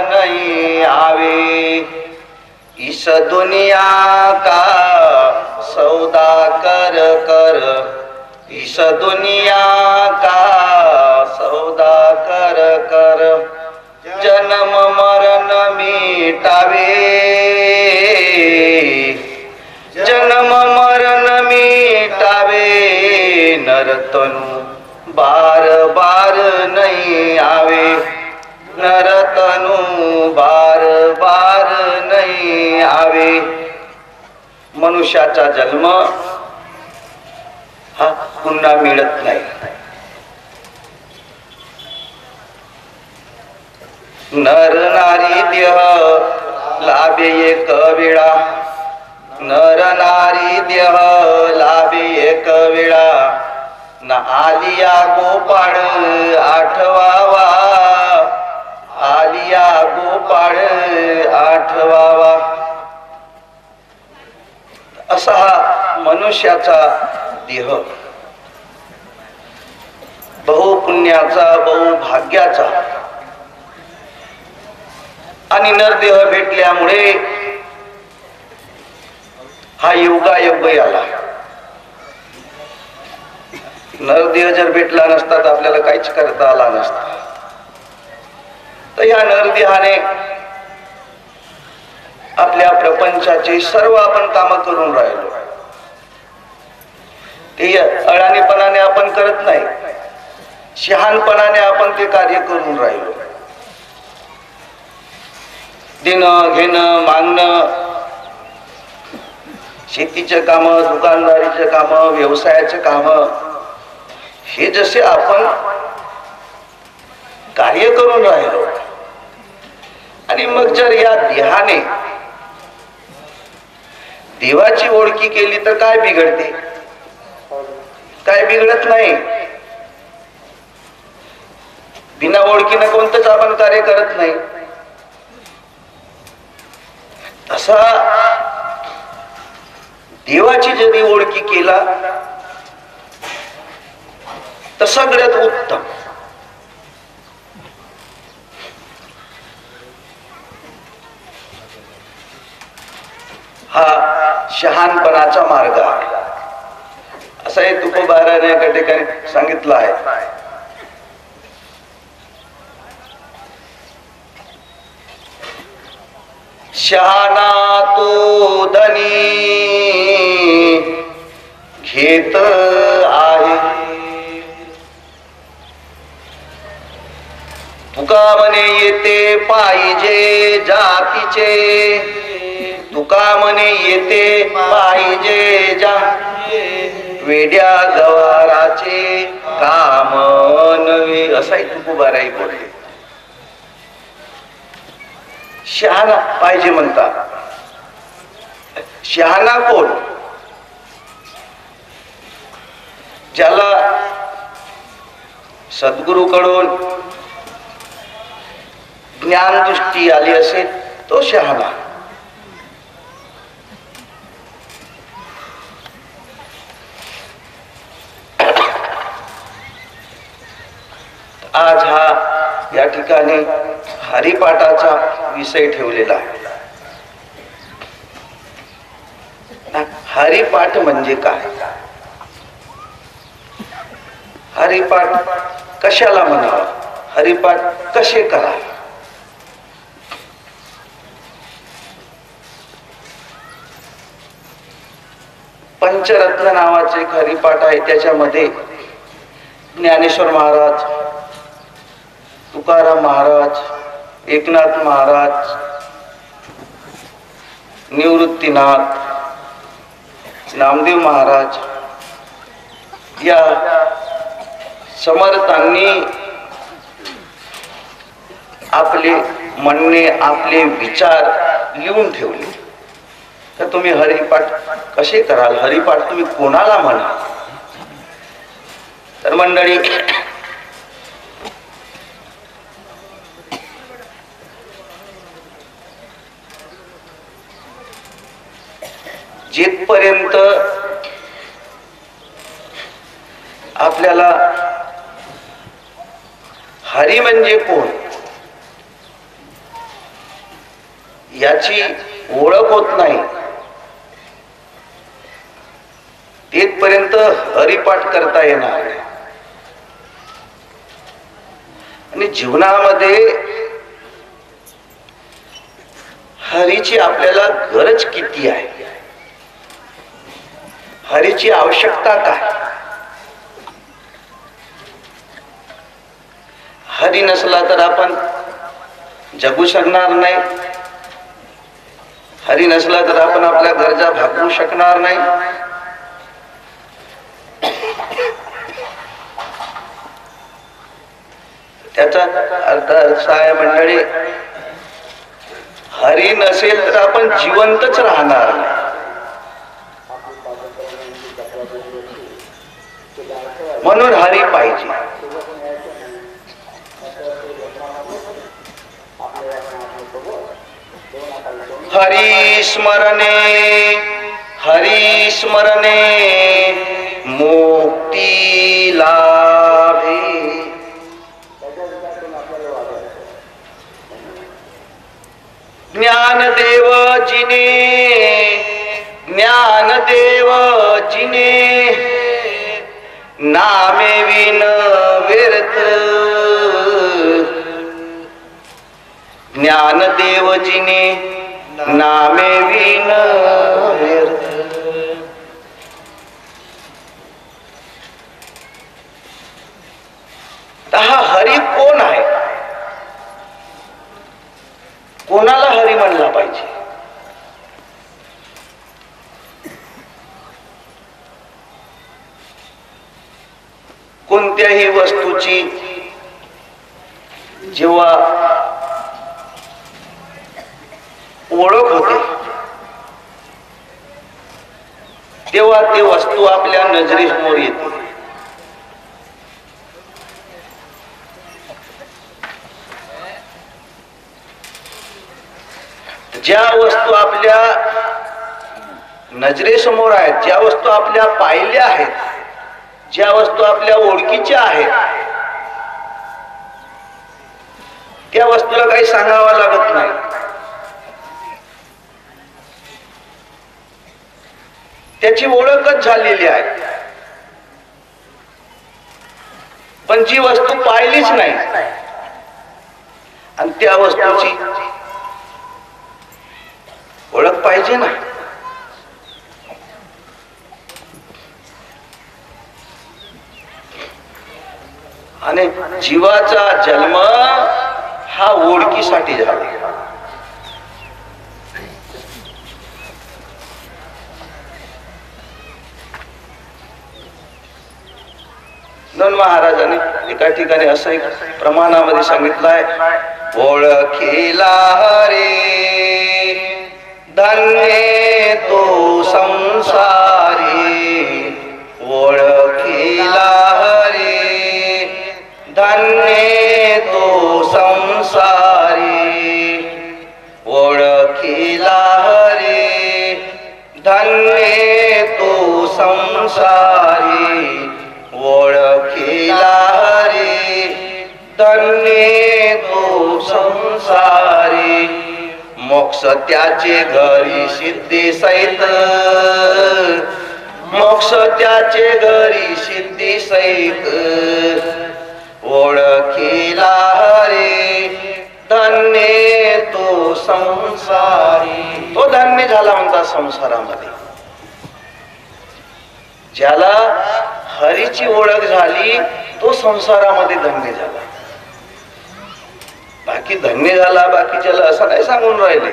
नहीं आवे, इस दुनिया का सौदा कर कर, इस दुनिया का सौदा कर कर, जन्म मरण मिटावे, जन्म मरण मिटावे, नरतनु बार बार नहीं आवे, नरतनु बार बार नहीं आवे. मनुष्याचा जन्म हा पुन्हा मिळत नाही. नर नारी देह लाभे एक वेळा, नर नारी देह लाभे एक वेळा, न आलिया गोपाळ आठवावा, आलिया गोपाळ आठवावा. असा हा मनुष्याचा देह बहुपुण्याचा, बहुभाग्याचा आणि नरदेह भेटल्यामुळे हा योगायोग आला. नरदेह जर भेटला नसता तर आपल्याला काहीच करता आला नसता. तर या नरदेहाने आपल्या प्रपंचाचे सर्व आपण काम करून राहिलो. ते अडाणीपणाने आपण करत नाही, शहाणपणाने आपण ते कार्य करून राहिलो. देणं घेणं मागणं, शेतीचे काम, दुकानदारीचे काम, व्यवसायाचे काम, हे जसे आपण कार्य करून राहिलो आणि मग जर या देहाने देवाची ओळखी केली तर काय बिघडते? काय बिघडत नाही. बिना ओळखीनं कोणतंच आपण कार्य करत नाही. असा देवाची जरी ओळखी केला तर सगळ्यात उत्तम. हा शहाणपणाचा मार्ग आहे असं हे तुकोबाराने एका ठिकाणी सांगितलं आहे. शहाणा तो धनी घेत आहे. तुका म्हणे येते पाहिजे जातीचे. तुका म्हणे येते पाहिजे जा वेड्या गवाराचे काम नव्हे असाही तुकोबाराही बोलले. शहाणा पाहिजे म्हणतात. शहाणा कोण? ज्याला सद्गुरूकडून ज्ञानदृष्टी आली असेल तो शहाणा. आज हा या ठिकाणी हरिपाठाचा विषय ठेवलेला आहे. हरिपाठ म्हणजे काय? हरिपाठ कशाला म्हणावा? हरिपाठ कसे करावे? पंचरत्न नावाचे एक हरिपाठ आहे. त्याच्यामध्ये ज्ञानेश्वर महाराज, तुकाराम महाराज, एकनाथ महाराज, निवृत्तीनाथ, नामदेव महाराज या समर्थांनी आपले म्हणणे, आपले विचार लिहून ठेवले. तर तुम्ही हरिपाठ कसे कराल? हरिपाठ तुम्ही कोणाला म्हणा? तर मंडळी, जिथपर्यंत आपल्याला हरी म्हणजे कोण याची ओळख होत नाही तिथपर्यंत हरिपाठ करता येणार नाही. आणि जीवनामध्ये हरीची आपल्याला गरज किती आहे? हरीची आवश्यकता काय? हरी नसला तर आपण जगू शकणार नाही. हरी नसला तर आपण आपल्या गरजा भागवू शकणार नाही. त्याचा अर्थ असा आहे मंडळी, हरी नसेल तर आपण जिवंतच राहणार नाही. म्हणून हरी पाहिजे. हरी स्मरणे, हरी स्मरणे मुक्ती लाभे. ज्ञानदेव जिने, ज्ञानदेव जिने नामे विन व्यर्थ. ज्ञानदेव जिने नामे विन व्यर्थ. हा हरी कोण आहे? कोणाला हरी म्हणला पाहिजे? कोणत्याही वस्तूची जेव्हा ओळख होते तेव्हा ते वस्तू आपल्या नजरेसमोर येते. ज्या वस्तू आपल्या नजरेसमोर आहेत, ज्या वस्तू आपल्या पाहिल्या आहेत, ज्या वस्तू आपल्या ओळखीच्या आहेत, त्या वस्तूला काही सांगावं लागत नाही. त्याची ओळखच झालेली आहे. पण जी वस्तू पाहिलीच नाही आणि त्या वस्तूची ओळख पाहिजे ना. आणि जीवाचा जन्म हा ओळखीसाठी झाला. महाराजांनी एका ठिकाणी असं एक प्रमाणामध्ये सांगितलंय, ओळखीला रे धन्य तो संसारी, ओळखीला रे धन्य तो संसारी, ओळखीला रे धन्य तो संसारी, ओळखीला रे धन्य तो संसारी, मोक्ष त्याचे घरी सिद्धी सहित, मोक्ष त्याचे घरी सिद्धी सहित, ओळखीला रे धन्य तो संसारी. तो धन्य झाला म्हणता संसारामध्ये. ज्याला हरीची ओळख झाली तो संसारामध्ये धन्य झाला. बाकी धन्य झाला बाकीच्याला असं नाही सांगून राहिले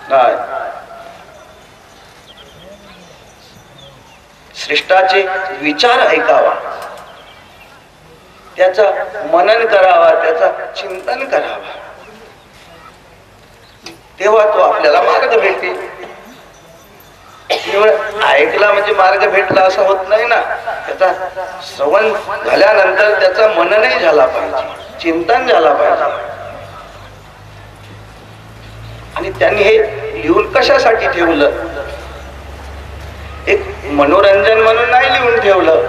नाही. श्रेष्ठाचे विचार ऐकावा, त्याचं मनन करावा, त्याचं चिंतन करावा, तेव्हा तो आपल्याला मार्ग भेटेल. ऐकला म्हणजे मार्ग भेटला असं होत नाही ना. त्याचा श्रवण झाल्यानंतर त्याचा मननही झाला पाहिजे, चिंतन झाला पाहिजे. आणि त्यांनी हे लिहून कशासाठी ठेवलं? एक मनोरंजन म्हणून नाही लिहून ठेवलं.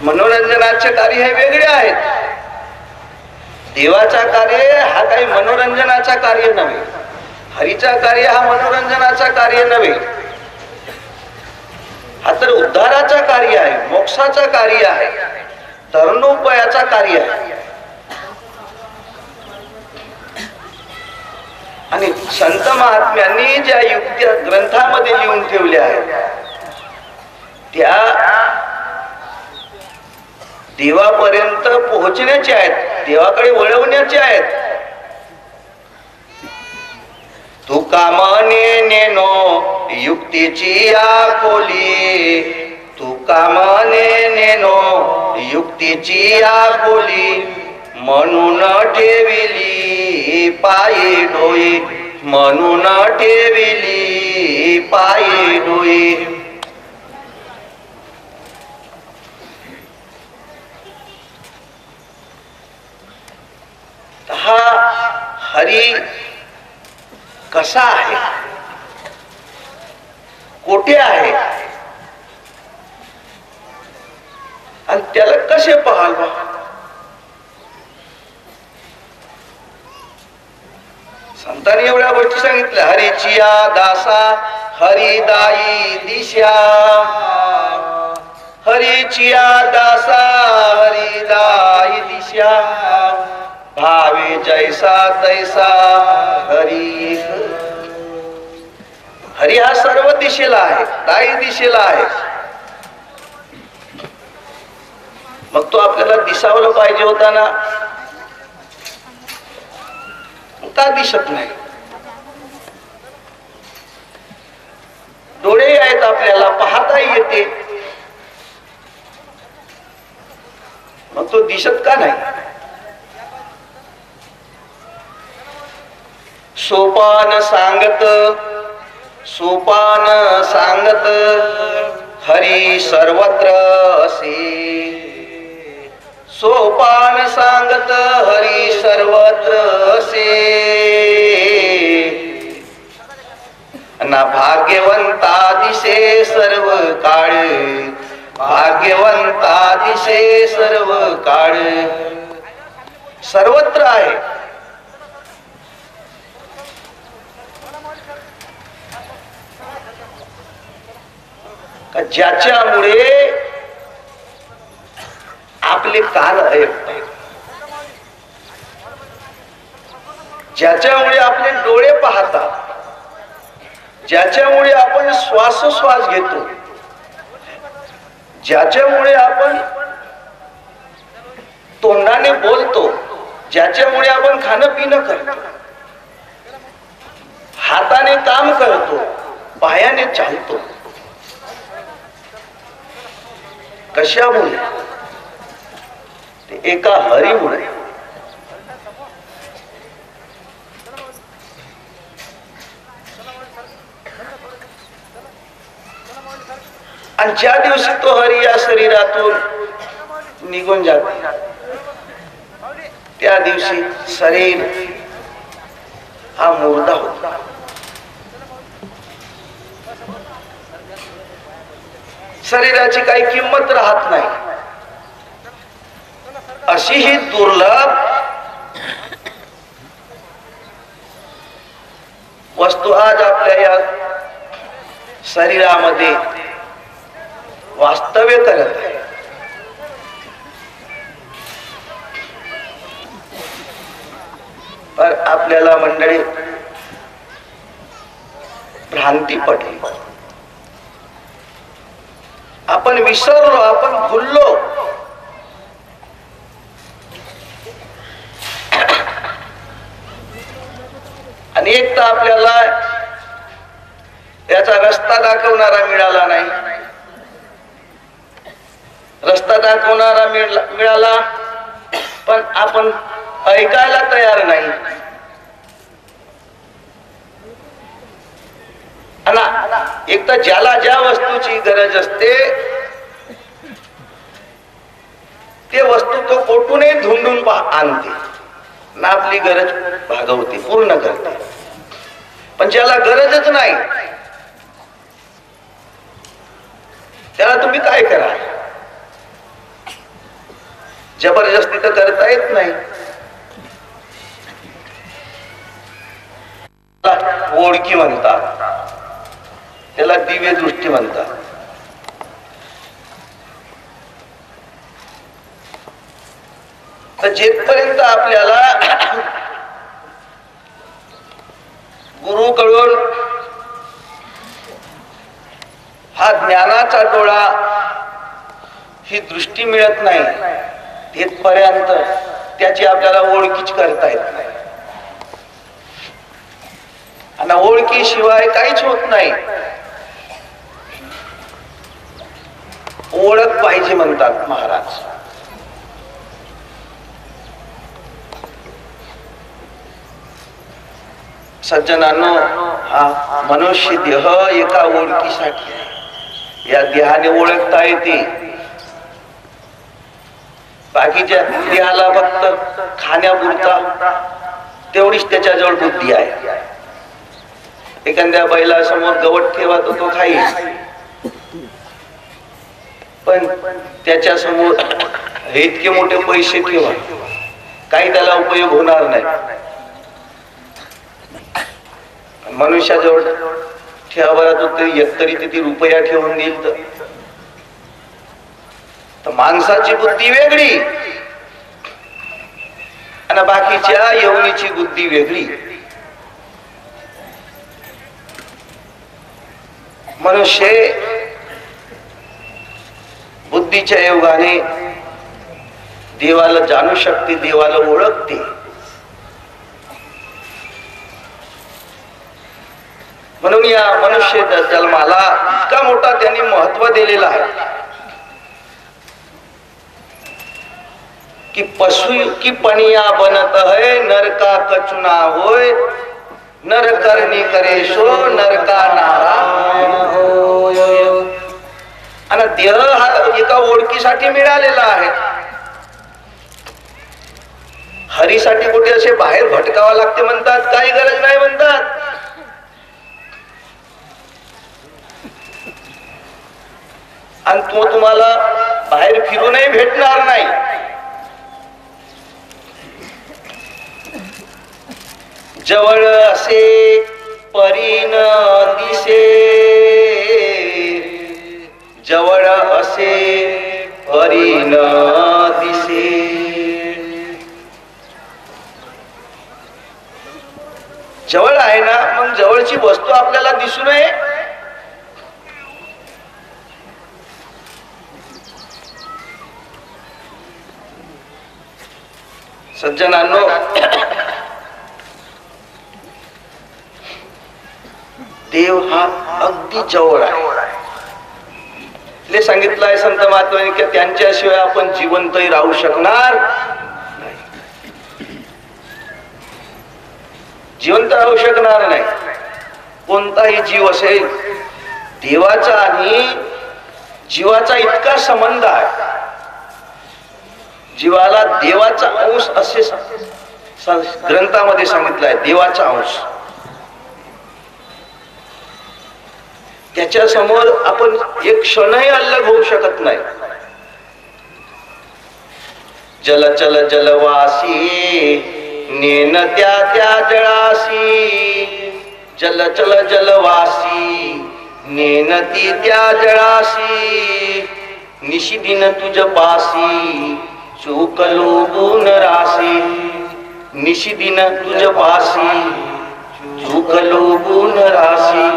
मनोरंजनाचे कार्य हे वेगळे आहेत. देवाचा कार्य हा काही मनोरंजनाचा कार्य नव्हे. हरीचा कार्य हा मनोरंजनाचा कार्य नव्हे. हा तर उद्धाराचा कार्य आहे, मोक्षाचा कार्य आहे, तरणोपायाचा कार्य आहे. आणि संत महात्म्यांनी ज्या युक्त्या ग्रंथामध्ये लिहून ठेवल्या आहेत त्या देवापर्यंत पोहोचण्याच्या आहेत, देवाकडे वळवण्याच्या आहेत. तुका मने नेनो युक्तीची या खोली, तुका मने नेनो युक्तीची या खोली, म्हणून ठेविली पायी डोई, म्हणून ठेविली पायी डोई. हा हरी कसा आहे, कोठे आहे आणि त्याला कसे पाहावे? संतांनी एवढ्या गोष्टी सांगितल्या. हरीचिया दासा हरिदाई दिशा, हरीचिया दासा हरिदाई दिशा, भावे जैसा तैसा हरी. हरी हा सर्व दिशेला आहे, दाई दिशेला आहे. मग तो आपल्याला दिसावला पाहिजे होता ना, का दिसत नाही? डोळे आहेत आपल्याला, पाहता येते, मग तो दिसत का नाही? सोपान सांगत हरी सर्वत्र असे, सोपान सांगत हरी सर्वत्र असे, ना भाग्यवंता दिसे सर्व काळ, भाग्यवंता दिसे सर्व काळ, सर्वत्र आहे. का ज्याच्यामुळे आपले कान ऐकतात, ज्याच्यामुळे आपले डोळे पाहतात, ज्याच्यामुळे आपण श्वासोश्वास घेतो, ज्याच्यामुळे आपण तोंडाने बोलतो, ज्याच्यामुळे आपण खाणं पिणं करतो, हाताने काम करतो, पायाने चालतो, कशामुळे? ते एका हरीमुळे. आणि ज्या दिवशी तो हरी या शरीरातून निघून जातो, त्या दिवशी शरीर हा मुर्दा होता. शरीराची काही किंमत राहत नाही. अशी ही दुर्लभ वस्तू आज आपल्या या शरीरामध्ये वास्तव्य करत आहे. पर आपल्याला मंडळी भ्रांती पडली, आपण विसरलो, आपण भुललो. आणि एक तर आपल्याला याचा रस्ता दाखवणारा मिळाला नाही, रस्ता दाखवणारा मिळाला पण आपण ऐकायला तयार नाही. एक तर ज्याला ज्या वस्तूची गरज असते ते वस्तू तो कोठूनही धुंडून आणते ना, आपली गरज भागवते, पूर्ण करते. पण ज्याला गरजच नाही त्याला तुम्ही काय करा? जबरदस्ती तर करता येत नाही. ओळखी म्हणतात, त्याला दिव्य दृष्टी म्हणतात. तर जेथपर्यंत आपल्याला गुरुकडून हा ज्ञानाचा डोळा, ही दृष्टी मिळत नाही, तिथपर्यंत त्याची आपल्याला ओळखीच करता येत नाही. आणि ओळखीशिवाय काहीच होत नाही. ओळख पाहिजे म्हणतात महाराज. सज्जनांनो, हा मनुष्य देह एका ओळखीसाठी आहे. या देहाने ओळखता येते, बाकीच्या देहाला फक्त खाण्यापुरता तेवढीच त्याच्याजवळ बुद्धी आहे. एखाद्या बैला समोर गवत ठेवा तर तो खाईल, पण त्याच्या समोर इतके मोठे पैसे ठेवा, काही त्याला उपयोग होणार नाही. मनुष्याजवळ ठेवा बरं, तो एकतरी किती रुपया ठेवून देईल. तर माणसाची बुद्धी वेगळी आणि बाकीच्या यवनीची बुद्धी वेगळी. मनुष्य बुद्धीच्या योगाने देवाला जाणू शकते, देवाला ओळखते. म्हणून म्हणून या मनुष्य जन्माला इतका मोठा त्यांनी महत्व दिलेला आहे की पशु की पनिया बनत है नरका कचुना होय नर करणी करे सो नरका नारायण होय. आणि देह हा एका ओळखीसाठी मिळालेला आहे. हरीसाठी कुठे असे बाहेर भटकावा लागते म्हणतात, काही गरज नाही म्हणतात. आणि तो तुम्हाला बाहेर फिरूनही भेटणार नाही. जवळ असे परीन दिसे, जवळ असे परीन दिसे. जवळ आहे ना, मग जवळची वस्तू आपल्याला दिसू नये. सज्जनांनो, देव हा अगदी जवळ आहे. ले सांगितलं आहे संत महात्म्यांनी की त्यांच्याशिवाय आपण जिवंतही राहू शकणार नाही, जिवंत राहू शकणार नाही. कोणताही जीव असेल, देवाचा आणि जीवाचा इतका संबंध आहे. जीवाला देवाचा अंश असे ग्रंथामध्ये सांगितलं आहे, देवाचा अंश. त्याच्या समोर आपण एक क्षणही अलग होऊ शकत नाही. जल चल जलवासी नेन त्या त्या जळासी, जल चल जलवासी नेन ती त्या जळासी. निशिदिन तुझ पासी चूकलो गुण रासी, निशिदिन तुझ पासी चूकलो गुण रासी.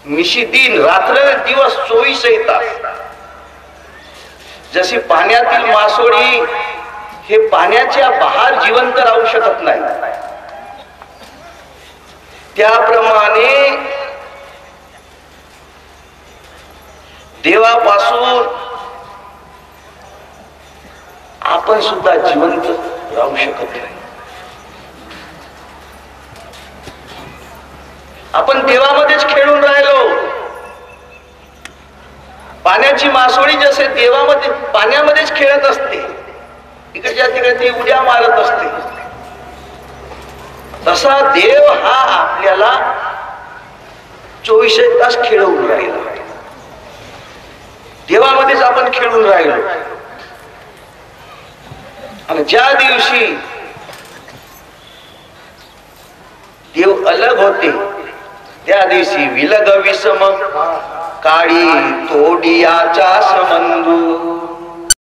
निशिदिन रात्र दिवस 24 तास. जशी पाण्यातील मासोळी हे पाण्याच्या बाहेर जिवंत राहू शकत नाही, त्याप्रमाणे देवापासून आपण सुद्धा जिवंत राहू शकत नाही. आपण देवामध्येच खेळून राहिलो. पाण्याची मासोळी जसे देवामध्ये पाण्यामध्येच खेळत असते, इकडच्या तिकडे ती उड्या मारत असते, तसा देव हा आपल्याला 24 तास खेळवून राहिला. देवामध्येच आपण खेळून राहिलो. आणि ज्या दिवशी देव अलग होते, त्या दिवशी विलग विषम काळी तोडियाचा संबंधू.